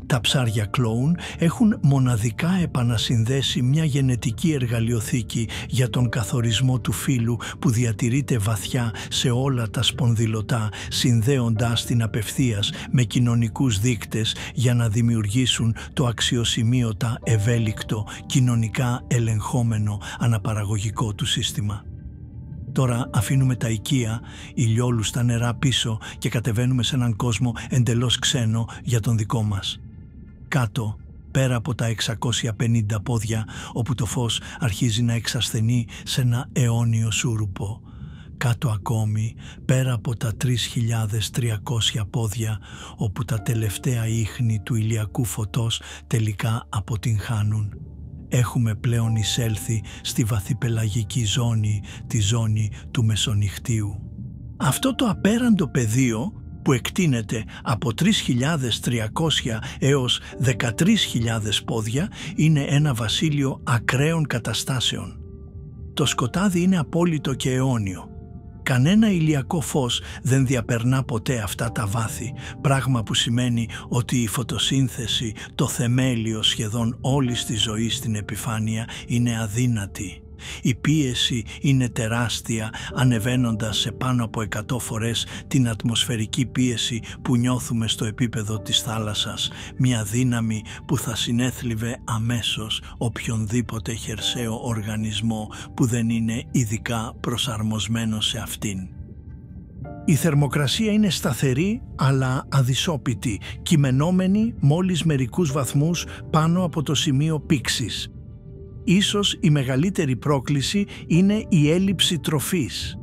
Τα ψάρια κλόουν έχουν μοναδικά επανασυνδέσει μια γενετική εργαλειοθήκη για τον καθορισμό του φύλου που διατηρείται βαθιά σε όλα τα σπονδυλωτά, συνδέοντάς την απευθείας με κοινωνικούς δείκτες για να δημιουργήσουν το αξιοσημείωτα ευέλικτο, κοινωνικά ελεγχόμενο αναπαραγωγικό του σύστημα. Τώρα αφήνουμε τα οικεία, ηλιόλουστα νερά πίσω και κατεβαίνουμε σε έναν κόσμο εντελώς ξένο για τον δικό μας. Κάτω, πέρα από τα 650 πόδια, όπου το φως αρχίζει να εξασθενεί σε ένα αιώνιο σούρουπο. Κάτω ακόμη, πέρα από τα 3.300 πόδια, όπου τα τελευταία ίχνη του ηλιακού φωτός τελικά αποτυγχάνουν. Έχουμε πλέον εισέλθει στη βαθυπελαγική ζώνη, τη ζώνη του μεσονυχτίου. Αυτό το απέραντο πεδίο που εκτείνεται από 3.300 έως 13.000 πόδια είναι ένα βασίλειο ακραίων καταστάσεων. Το σκοτάδι είναι απόλυτο και αιώνιο. Κανένα ηλιακό φως δεν διαπερνά ποτέ αυτά τα βάθη, πράγμα που σημαίνει ότι η φωτοσύνθεση, το θεμέλιο σχεδόν όλης της ζωής στην επιφάνεια, είναι αδύνατη. Η πίεση είναι τεράστια, ανεβαίνοντας σε πάνω από 100 φορές την ατμοσφαιρική πίεση που νιώθουμε στο επίπεδο της θάλασσας, μια δύναμη που θα συνέθλιβε αμέσως οποιονδήποτε χερσαίο οργανισμό που δεν είναι ειδικά προσαρμοσμένο σε αυτήν. Η θερμοκρασία είναι σταθερή αλλά αδυσόπιτη, κειμενόμενη μόλις μερικούς βαθμούς πάνω από το σημείο πήξης. Ίσως η μεγαλύτερη πρόκληση είναι η έλλειψη τροφής.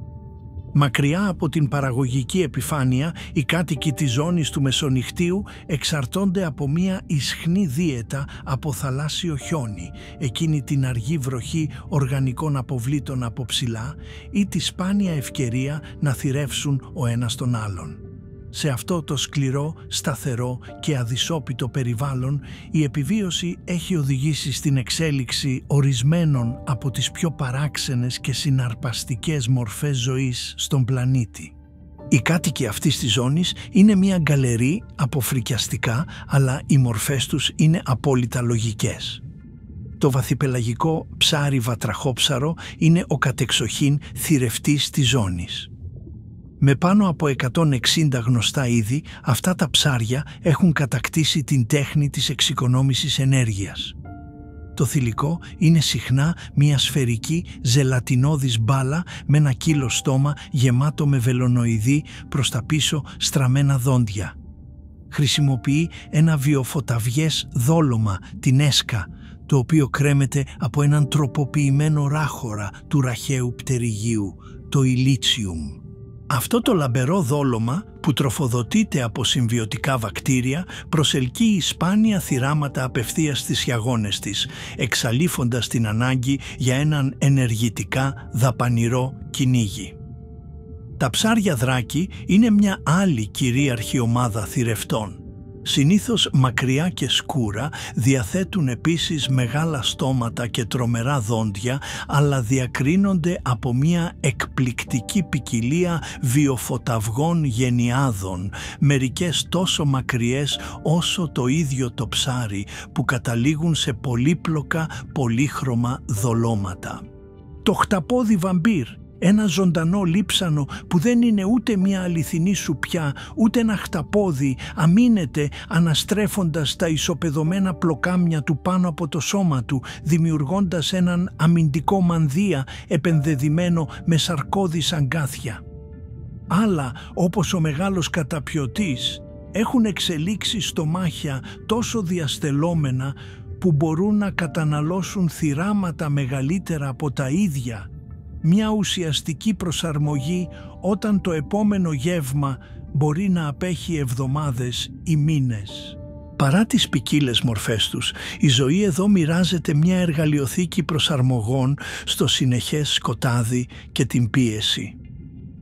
Μακριά από την παραγωγική επιφάνεια, οι κάτοικοι της ζώνης του μεσονυχτίου εξαρτώνται από μια ισχνή δίαιτα από θαλάσσιο χιόνι, εκείνη την αργή βροχή οργανικών αποβλήτων από ψηλά ή τη σπάνια ευκαιρία να θυρεύσουν ο ένας τον άλλον. Σε αυτό το σκληρό, σταθερό και αδυσόπιτο περιβάλλον, η επιβίωση έχει οδηγήσει στην εξέλιξη ορισμένων από τις πιο παράξενες και συναρπαστικές μορφές ζωής στον πλανήτη. Οι κάτοικοι αυτής της ζώνης είναι μια γκαλερί από φρικιαστικά, αλλά οι μορφές τους είναι απόλυτα λογικές. Το βαθυπελαγικό ψάρι βατραχόψαρο είναι ο κατεξοχήν θηρευτής της ζώνης. Με πάνω από 160 γνωστά είδη, αυτά τα ψάρια έχουν κατακτήσει την τέχνη της εξοικονόμησης ενέργειας. Το θηλυκό είναι συχνά μια σφαιρική ζελατινώδης μπάλα με ένα κύλο στόμα γεμάτο με βελονοειδή προς τα πίσω στραμμένα δόντια. Χρησιμοποιεί ένα βιοφωταυγές δόλωμα, την έσκα, το οποίο κρέμεται από έναν τροποποιημένο ράχορα του ραχαίου πτερυγίου, το ηλίτσιουμ. Αυτό το λαμπερό δόλωμα που τροφοδοτείται από συμβιωτικά βακτήρια προσελκύει σπάνια θυράματα απευθείας στις χιαγώνες της, εξαλείφοντας την ανάγκη για έναν ενεργητικά δαπανηρό κυνήγι. Τα ψάρια δράκη είναι μια άλλη κυρίαρχη ομάδα θηρευτών. Συνήθως μακριά και σκούρα, διαθέτουν επίσης μεγάλα στόματα και τρομερά δόντια, αλλά διακρίνονται από μια εκπληκτική ποικιλία βιοφωταυγών γενιάδων, μερικές τόσο μακριές όσο το ίδιο το ψάρι, που καταλήγουν σε πολύπλοκα, πολύχρωμα δολώματα. Το χταπόδι βαμπύρ, ένα ζωντανό λείψανο που δεν είναι ούτε μια αληθινή σουπιά, ούτε ένα χταπόδι, αμήνεται αναστρέφοντας τα ισοπεδωμένα πλοκάμια του πάνω από το σώμα του, δημιουργώντας έναν αμυντικό μανδύα επενδεδημένο με σαρκώδεις αγκάθια. Άλλα, όπως ο μεγάλος καταπιωτής, έχουν εξελίξει στομάχια τόσο διαστελόμενα που μπορούν να καταναλώσουν θυράματα μεγαλύτερα από τα ίδια, μια ουσιαστική προσαρμογή όταν το επόμενο γεύμα μπορεί να απέχει εβδομάδες ή μήνες. Παρά τις ποικίλες μορφές τους, η ζωή εδώ μοιράζεται μια εργαλειοθήκη προσαρμογών στο συνεχές σκοτάδι και την πίεση.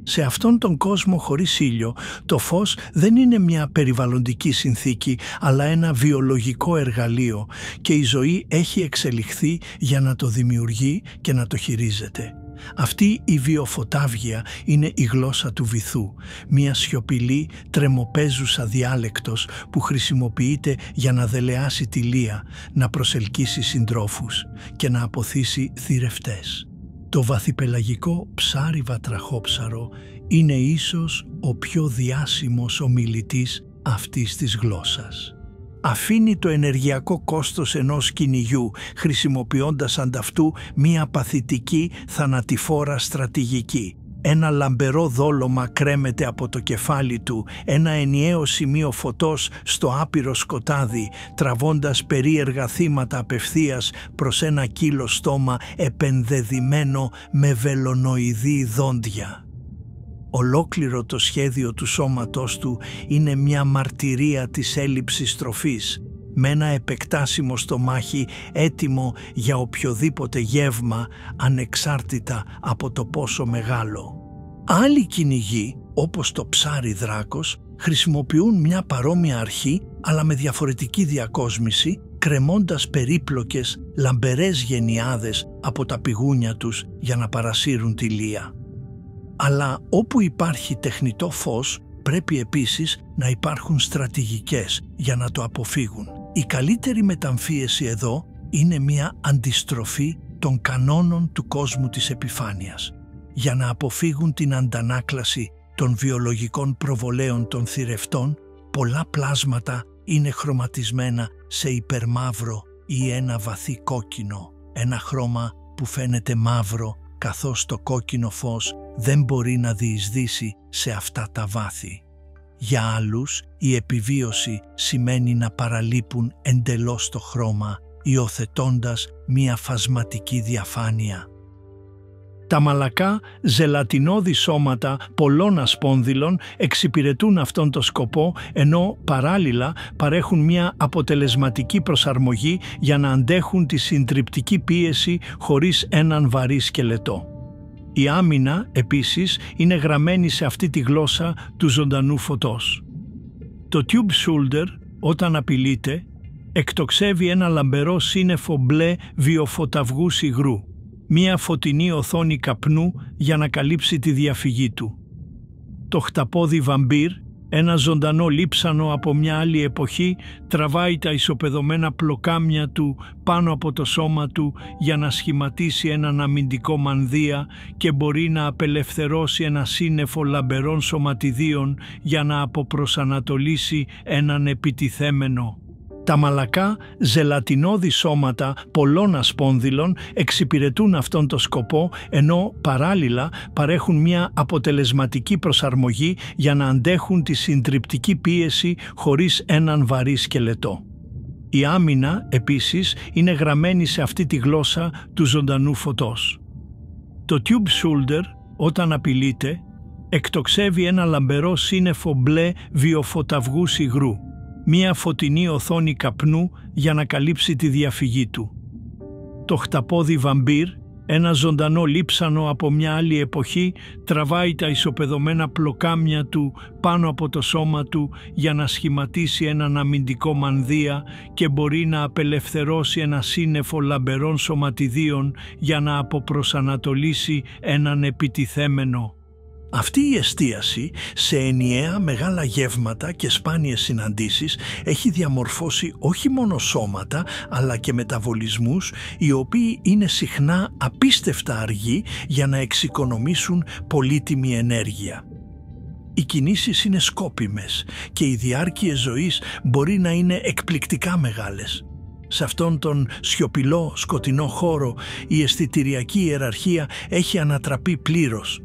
Σε αυτόν τον κόσμο χωρίς ήλιο, το φως δεν είναι μια περιβαλλοντική συνθήκη, αλλά ένα βιολογικό εργαλείο, και η ζωή έχει εξελιχθεί για να το δημιουργεί και να το χειρίζεται. Αυτή η βιοφωτάβγεια είναι η γλώσσα του βυθού, μια σιωπηλή τρεμοπαίζουσα διάλεκτος που χρησιμοποιείται για να δελεάσει τη λία, να προσελκύσει συντρόφους και να αποθήσει θηρευτές. Το βαθυπελαγικό ψάρι βατραχόψαρο είναι ίσως ο πιο διάσημος ομιλητής αυτής της γλώσσας. Αφήνει το ενεργειακό κόστος ενός κυνηγιού, χρησιμοποιώντας ανταυτού μία παθητική θανατηφόρα στρατηγική. Ένα λαμπερό δόλωμα κρέμεται από το κεφάλι του, ένα ενιαίο σημείο φωτός στο άπειρο σκοτάδι, τραβώντας περίεργα θύματα απευθείας προς ένα κύλο στόμα επενδεδημένο με βελονοειδή δόντια. Ολόκληρο το σχέδιο του σώματός του είναι μια μαρτυρία της έλλειψης τροφής, με ένα επεκτάσιμο στομάχι έτοιμο για οποιοδήποτε γεύμα, ανεξάρτητα από το πόσο μεγάλο. Άλλοι κυνηγοί, όπως το ψάρι δράκος, χρησιμοποιούν μια παρόμοια αρχή, αλλά με διαφορετική διακόσμηση, κρεμώντας περίπλοκες, λαμπερές γενιάδες από τα πηγούνια τους για να παρασύρουν τη λία. Αλλά όπου υπάρχει τεχνητό φως, πρέπει επίσης να υπάρχουν στρατηγικές για να το αποφύγουν. Η καλύτερη μεταμφίεση εδώ είναι μια αντιστροφή των κανόνων του κόσμου της επιφάνειας, για να αποφύγουν την αντανάκλαση των βιολογικών προβολέων των θηρευτών. Πολλά πλάσματα είναι χρωματισμένα σε υπερμαύρο ή ένα βαθύ κόκκινο, ένα χρώμα που φαίνεται μαύρο καθώς το κόκκινο φως δεν μπορεί να διεισδύσει σε αυτά τα βάθη. Για άλλους, η επιβίωση σημαίνει να παραλείπουν εντελώς το χρώμα, υιοθετώντας μία φασματική διαφάνεια. Τα μαλακά ζελατινώδη σώματα πολλών ασπόνδυλων εξυπηρετούν αυτόν τον σκοπό, ενώ παράλληλα παρέχουν μια αποτελεσματική προσαρμογή για να αντέχουν τη συντριπτική πίεση χωρίς έναν βαρύ σκελετό. Η άμυνα, επίσης, είναι γραμμένη σε αυτή τη γλώσσα του ζωντανού φωτός. Το tube shoulder, όταν απειλείται, εκτοξεύει ένα λαμπερό σύννεφο μπλε βιοφωταυγούς υγρού, μία φωτεινή οθόνη καπνού για να καλύψει τη διαφυγή του. Το χταπόδι βαμπύρ, ένα ζωντανό λείψανο από μια άλλη εποχή, τραβάει τα ισοπεδωμένα πλοκάμια του πάνω από το σώμα του για να σχηματίσει έναν αμυντικό μανδύα και μπορεί να απελευθερώσει ένα σύννεφο λαμπερών σωματιδίων για να αποπροσανατολίσει έναν επιτιθέμενο. Τα μαλακά ζελατινώδη σώματα πολλών ασπόνδυλων εξυπηρετούν αυτόν τον σκοπό, ενώ παράλληλα παρέχουν μια αποτελεσματική προσαρμογή για να αντέχουν τη συντριπτική πίεση χωρίς έναν βαρύ σκελετό. Η άμυνα, επίσης, είναι γραμμένη σε αυτή τη γλώσσα του ζωντανού φωτός. Το tube shoulder, όταν απειλείται, εκτοξεύει ένα λαμπερό σύννεφο μπλε βιοφωταυγούς υγρού, μία φωτεινή οθόνη καπνού για να καλύψει τη διαφυγή του. Το χταπόδι βαμπύρ, ένα ζωντανό λείψανο από μια άλλη εποχή, τραβάει τα ισοπεδωμένα πλοκάμια του πάνω από το σώμα του για να σχηματίσει έναν αμυντικό μανδύα και μπορεί να απελευθερώσει ένα σύννεφο λαμπερών σωματιδίων για να αποπροσανατολίσει έναν επιτιθέμενο. Αυτή η εστίαση σε ενιαία μεγάλα γεύματα και σπάνιες συναντήσεις έχει διαμορφώσει όχι μόνο σώματα αλλά και μεταβολισμούς, οι οποίοι είναι συχνά απίστευτα αργοί για να εξοικονομήσουν πολύτιμη ενέργεια. Οι κινήσεις είναι σκόπιμες και οι διάρκειες ζωής μπορεί να είναι εκπληκτικά μεγάλες. Σε αυτόν τον σιωπηλό σκοτεινό χώρο η αισθητηριακή ιεραρχία έχει ανατραπεί πλήρως.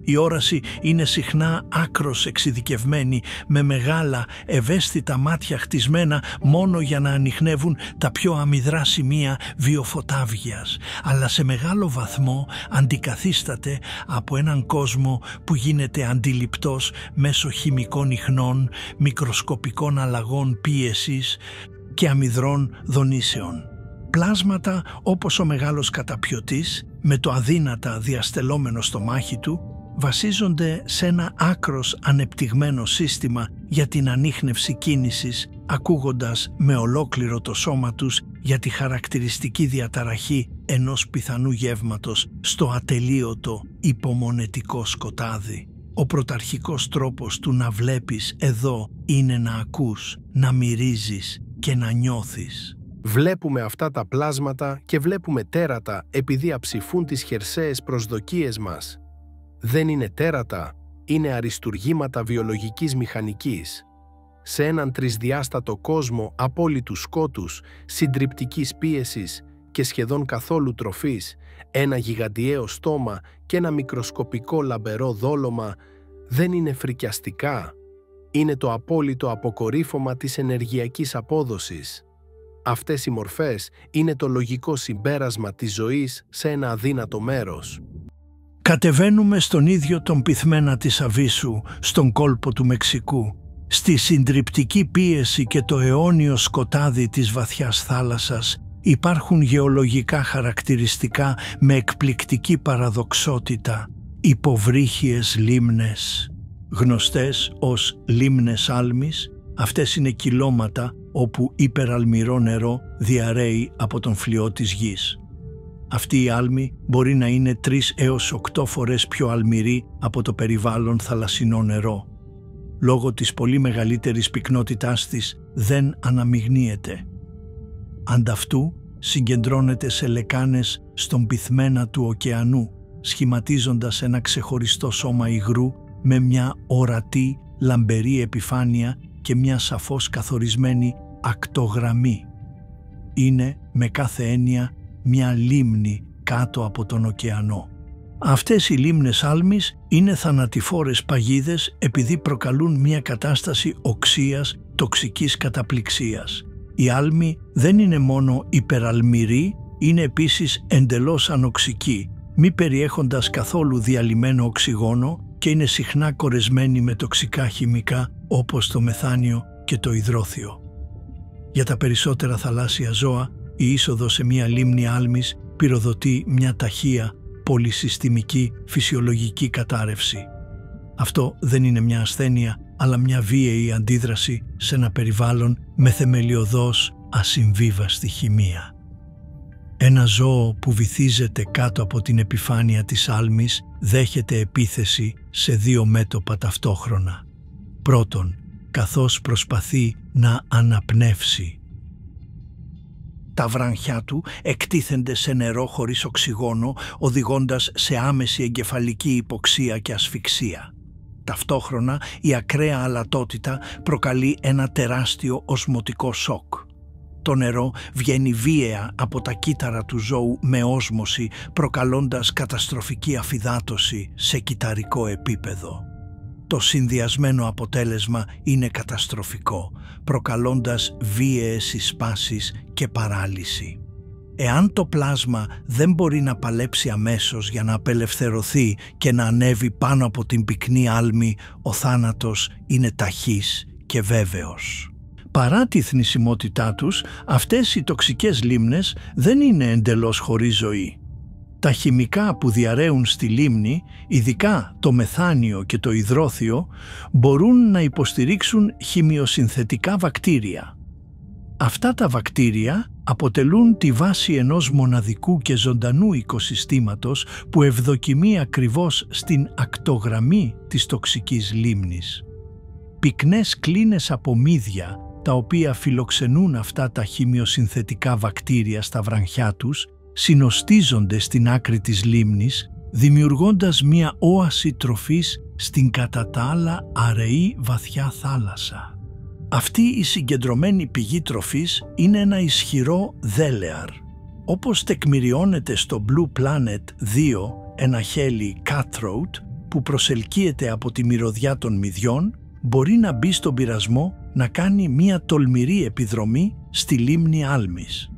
Η όραση είναι συχνά άκρος εξειδικευμένη, με μεγάλα ευαίσθητα μάτια χτισμένα μόνο για να ανιχνεύουν τα πιο αμυδρά σημεία βιοφωτάβγειας, αλλά σε μεγάλο βαθμό αντικαθίσταται από έναν κόσμο που γίνεται αντιληπτός μέσω χημικών ιχνών, μικροσκοπικών αλλαγών πίεσης και αμυδρών δονήσεων. Πλάσματα όπως ο μεγάλος καταπιωτής, με το αδύνατα διαστελόμενο στομάχι του, βασίζονται σε ένα άκρος ανεπτυγμένο σύστημα για την ανίχνευση κίνησης, ακούγοντας με ολόκληρο το σώμα τους για τη χαρακτηριστική διαταραχή ενός πιθανού γεύματος στο ατελείωτο υπομονετικό σκοτάδι. Ο πρωταρχικός τρόπος του να βλέπεις εδώ είναι να ακούς, να μυρίζεις και να νιώθεις. Βλέπουμε αυτά τα πλάσματα και βλέπουμε τέρατα επειδή αψηφούν τις χερσαίες προσδοκίες μας. Δεν είναι τέρατα, είναι αριστουργήματα βιολογικής μηχανικής. Σε έναν τρισδιάστατο κόσμο απόλυτου σκότους, συντριπτικής πίεσης και σχεδόν καθόλου τροφής, ένα γιγαντιαίο στόμα και ένα μικροσκοπικό λαμπερό δόλωμα δεν είναι φρικιαστικά. Είναι το απόλυτο αποκορύφωμα της ενεργειακής απόδοσης. Αυτές οι μορφές είναι το λογικό συμπέρασμα της ζωής σε ένα αδύνατο μέρος. Κατεβαίνουμε στον ίδιο τον πυθμένα της Αβίσου, στον κόλπο του Μεξικού, στη συντριπτική πίεση και το αιώνιο σκοτάδι της βαθιάς θάλασσας υπάρχουν γεωλογικά χαρακτηριστικά με εκπληκτική παραδοξότητα, υποβρύχιες λίμνες. Γνωστές ως λίμνες άλμης, αυτές είναι κυλώματα όπου υπεραλμυρό νερό διαρρέει από τον φλοιό της γης. Αυτή η άλμη μπορεί να είναι 3 έως 8 φορές πιο αλμυρή από το περιβάλλον θαλασσινό νερό. Λόγω της πολύ μεγαλύτερης πυκνότητάς της δεν αναμειγνύεται. Ανταυτού συγκεντρώνεται σε λεκάνες στον πυθμένα του ωκεανού, σχηματίζοντας ένα ξεχωριστό σώμα υγρού με μια ορατή λαμπερή επιφάνεια και μια σαφώς καθορισμένη ακτογραμμή. Είναι με κάθε έννοια μια λίμνη κάτω από τον ωκεανό. Αυτές οι λίμνες άλμης είναι θανατηφόρες παγίδες επειδή προκαλούν μια κατάσταση οξείας, τοξικής καταπληξίας. Η άλμη δεν είναι μόνο υπεραλμυρή, είναι επίσης εντελώς ανοξική, μη περιέχοντας καθόλου διαλυμένο οξυγόνο και είναι συχνά κορεσμένη με τοξικά χημικά όπως το μεθάνιο και το υδρόθιο. Για τα περισσότερα θαλάσσια ζώα, η είσοδος σε μια λίμνη άλμης πυροδοτεί μια ταχεία, πολυσυστημική φυσιολογική κατάρρευση. Αυτό δεν είναι μια ασθένεια, αλλά μια βίαιη αντίδραση σε ένα περιβάλλον με θεμελιωδώς ασυμβίβαστη χημεία. Ένα ζώο που βυθίζεται κάτω από την επιφάνεια της άλμης δέχεται επίθεση σε 2 μέτωπα ταυτόχρονα. Πρώτον, καθώς προσπαθεί να αναπνεύσει. Τα βράχια του εκτίθενται σε νερό χωρίς οξυγόνο, οδηγώντας σε άμεση εγκεφαλική υποξία και ασφυξία. Ταυτόχρονα, η ακραία αλατότητα προκαλεί ένα τεράστιο οσμωτικό σοκ. Το νερό βγαίνει βίαια από τα κύτταρα του ζώου με όσμωση, προκαλώντας καταστροφική αφυδάτωση σε κυταρικό επίπεδο. Το συνδυασμένο αποτέλεσμα είναι καταστροφικό, προκαλώντας βίαιες συσπάσεις και παράλυση. Εάν το πλάσμα δεν μπορεί να παλέψει αμέσως για να απελευθερωθεί και να ανέβει πάνω από την πυκνή άλμη, ο θάνατος είναι ταχύς και βέβαιος. Παρά τη θνησιμότητά τους, αυτές οι τοξικές λίμνες δεν είναι εντελώς χωρίς ζωή. Τα χημικά που διαρρέουν στη λίμνη, ειδικά το μεθάνιο και το υδρόθιο, μπορούν να υποστηρίξουν χημειοσυνθετικά βακτήρια. Αυτά τα βακτήρια αποτελούν τη βάση ενός μοναδικού και ζωντανού οικοσυστήματος που ευδοκιμεί ακριβώς στην ακτογραμμή της τοξικής λίμνης. Πυκνές κλίνες από μύδια, τα οποία φιλοξενούν αυτά τα χημειοσυνθετικά βακτήρια στα βραχιά τους, συνοστίζονται στην άκρη της λίμνης, δημιουργώντας μία όαση τροφής στην κατά τα άλλα αραιή βαθιά θάλασσα. Αυτή η συγκεντρωμένη πηγή τροφής είναι ένα ισχυρό δέλεαρ. Όπως τεκμηριώνεται στο Blue Planet 2, ένα χέλι cutthroat που προσελκύεται από τη μυρωδιά των μυδιών, μπορεί να μπει στον πειρασμό να κάνει μία τολμηρή επιδρομή στη λίμνη άλμης.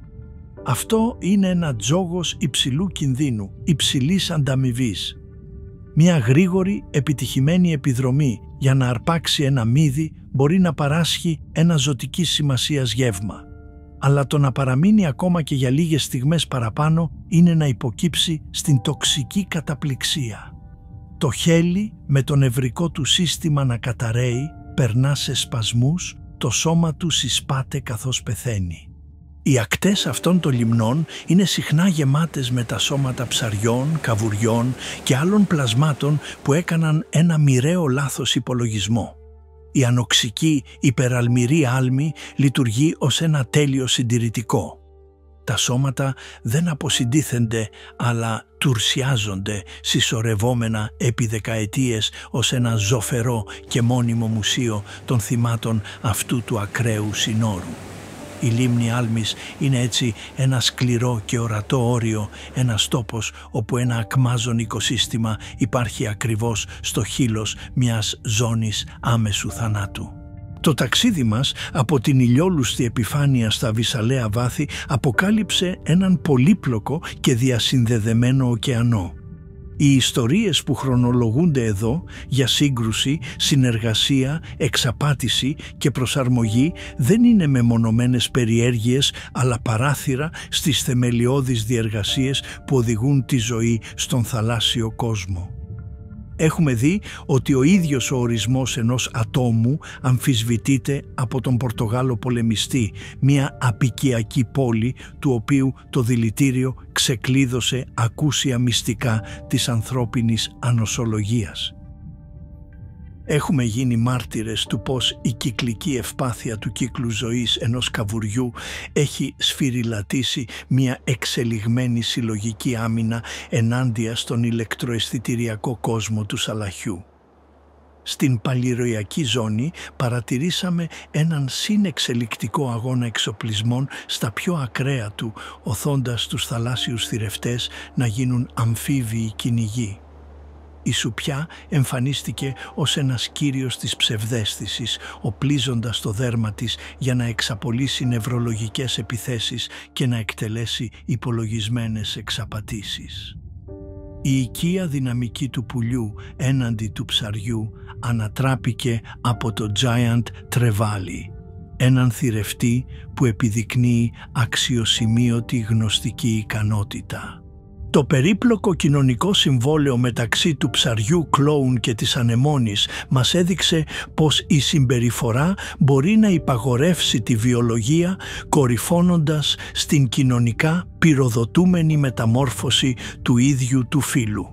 Αυτό είναι ένα τζόγος υψηλού κινδύνου, υψηλής ανταμοιβής. Μία γρήγορη, επιτυχημένη επιδρομή για να αρπάξει ένα μύδι μπορεί να παράσχει ένα ζωτικής σημασίας γεύμα. Αλλά το να παραμείνει ακόμα και για λίγες στιγμές παραπάνω είναι να υποκύψει στην τοξική καταπληξία. Το χέλι με το νευρικό του σύστημα να καταραίει, περνά σε σπασμούς, το σώμα του συσπάται καθώς πεθαίνει. Οι ακτές αυτών των λιμνών είναι συχνά γεμάτες με τα σώματα ψαριών, καβουριών και άλλων πλασμάτων που έκαναν ένα μοιραίο λάθος υπολογισμό. Η ανοξική υπεραλμυρή άλμη λειτουργεί ως ένα τέλειο συντηρητικό. Τα σώματα δεν αποσυντίθενται, αλλά τουρσιάζονται συσσωρευόμενα επί δεκαετίες ως ένα ζωφερό και μόνιμο μουσείο των θυμάτων αυτού του ακραίου συνόρου. Η λίμνη Άλμης είναι έτσι ένα σκληρό και ορατό όριο, ένας τόπος όπου ένα ακμάζον οικοσύστημα υπάρχει ακριβώς στο χείλος μιας ζώνης άμεσου θανάτου. Το ταξίδι μας από την ηλιόλουστη επιφάνεια στα βυσσαλαία βάθη αποκάλυψε έναν πολύπλοκο και διασυνδεδεμένο ωκεανό. Οι ιστορίες που χρονολογούνται εδώ για σύγκρουση, συνεργασία, εξαπάτηση και προσαρμογή δεν είναι μεμονωμένες περιέργειες, αλλά παράθυρα στις θεμελιώδεις διεργασίες που οδηγούν τη ζωή στον θαλάσσιο κόσμο. Έχουμε δει ότι ο ίδιος ο ορισμός ενός ατόμου αμφισβητείται από τον Πορτογάλο πολεμιστή, μια απικιακή πόλη του οποίου το δηλητήριο ξεκλείδωσε ακούσια μυστικά της ανθρώπινης ανοσολογίας. Έχουμε γίνει μάρτυρες του πως η κυκλική ευπάθεια του κύκλου ζωής ενός καβουριού έχει σφυριλατήσει μια εξελιγμένη συλλογική άμυνα ενάντια στον ηλεκτροαισθητηριακό κόσμο του σαλαχιού. Στην παλιροιακή ζώνη παρατηρήσαμε έναν συνεξελικτικό αγώνα εξοπλισμών στα πιο ακραία του, οθώντας τους θαλάσσιους θηρευτές να γίνουν αμφίβιοι κυνηγοί. Η σουπιά εμφανίστηκε ως ένας κύριος της ψευδαίσθησης, οπλίζοντας το δέρμα της για να εξαπολύσει νευρολογικές επιθέσεις και να εκτελέσει υπολογισμένες εξαπατήσεις. Η οικία δυναμική του πουλιού έναντι του ψαριού ανατράπηκε από το Giant Trevally, έναν θηρευτή που επιδεικνύει αξιοσημείωτη γνωστική ικανότητα. Το περίπλοκο κοινωνικό συμβόλαιο μεταξύ του ψαριού κλόουν και της ανεμόνης μας έδειξε πως η συμπεριφορά μπορεί να υπαγορεύσει τη βιολογία, κορυφώνοντας στην κοινωνικά πυροδοτούμενη μεταμόρφωση του ίδιου του φύλου.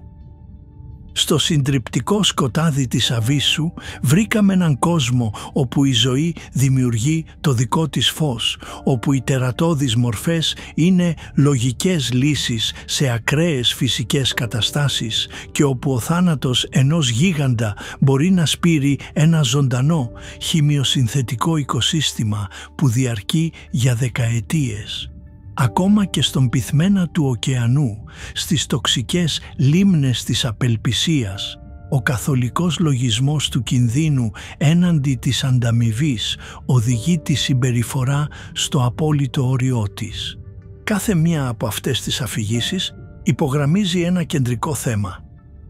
Στο συντριπτικό σκοτάδι της αβύσσου βρήκαμε έναν κόσμο όπου η ζωή δημιουργεί το δικό της φως, όπου οι τερατώδεις μορφές είναι λογικές λύσεις σε ακραίες φυσικές καταστάσεις και όπου ο θάνατος ενός γίγαντα μπορεί να σπείρει ένα ζωντανό χημειοσυνθετικό οικοσύστημα που διαρκεί για δεκαετίες. Ακόμα και στον πυθμένα του ωκεανού, στις τοξικές λίμνες της απελπισίας, ο καθολικός λογισμός του κινδύνου έναντι της ανταμοιβής οδηγεί τη συμπεριφορά στο απόλυτο όριό της. Κάθε μία από αυτές τις αφηγήσεις υπογραμμίζει ένα κεντρικό θέμα.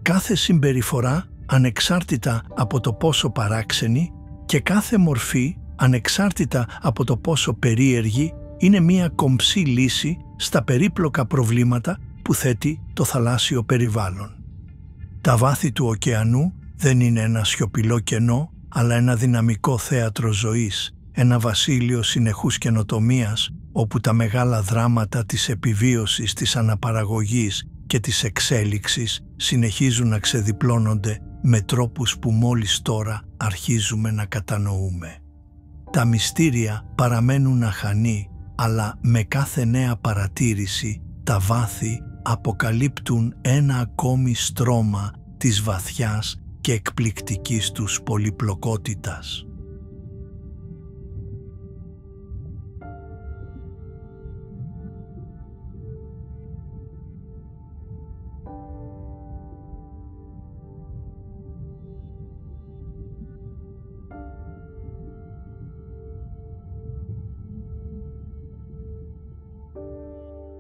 Κάθε συμπεριφορά, ανεξάρτητα από το πόσο παράξενη, και κάθε μορφή, ανεξάρτητα από το πόσο περίεργη, είναι μία κομψή λύση στα περίπλοκα προβλήματα που θέτει το θαλάσσιο περιβάλλον. Τα βάθη του ωκεανού δεν είναι ένα σιωπηλό κενό, αλλά ένα δυναμικό θέατρο ζωής, ένα βασίλειο συνεχούς καινοτομίας, όπου τα μεγάλα δράματα της επιβίωσης, της αναπαραγωγής και της εξέλιξης συνεχίζουν να ξεδιπλώνονται με τρόπους που μόλις τώρα αρχίζουμε να κατανοούμε. Τα μυστήρια παραμένουν αχανή, αλλά με κάθε νέα παρατήρηση τα βάθη αποκαλύπτουν ένα ακόμη στρώμα της βαθιάς και εκπληκτικής τους πολυπλοκότητας.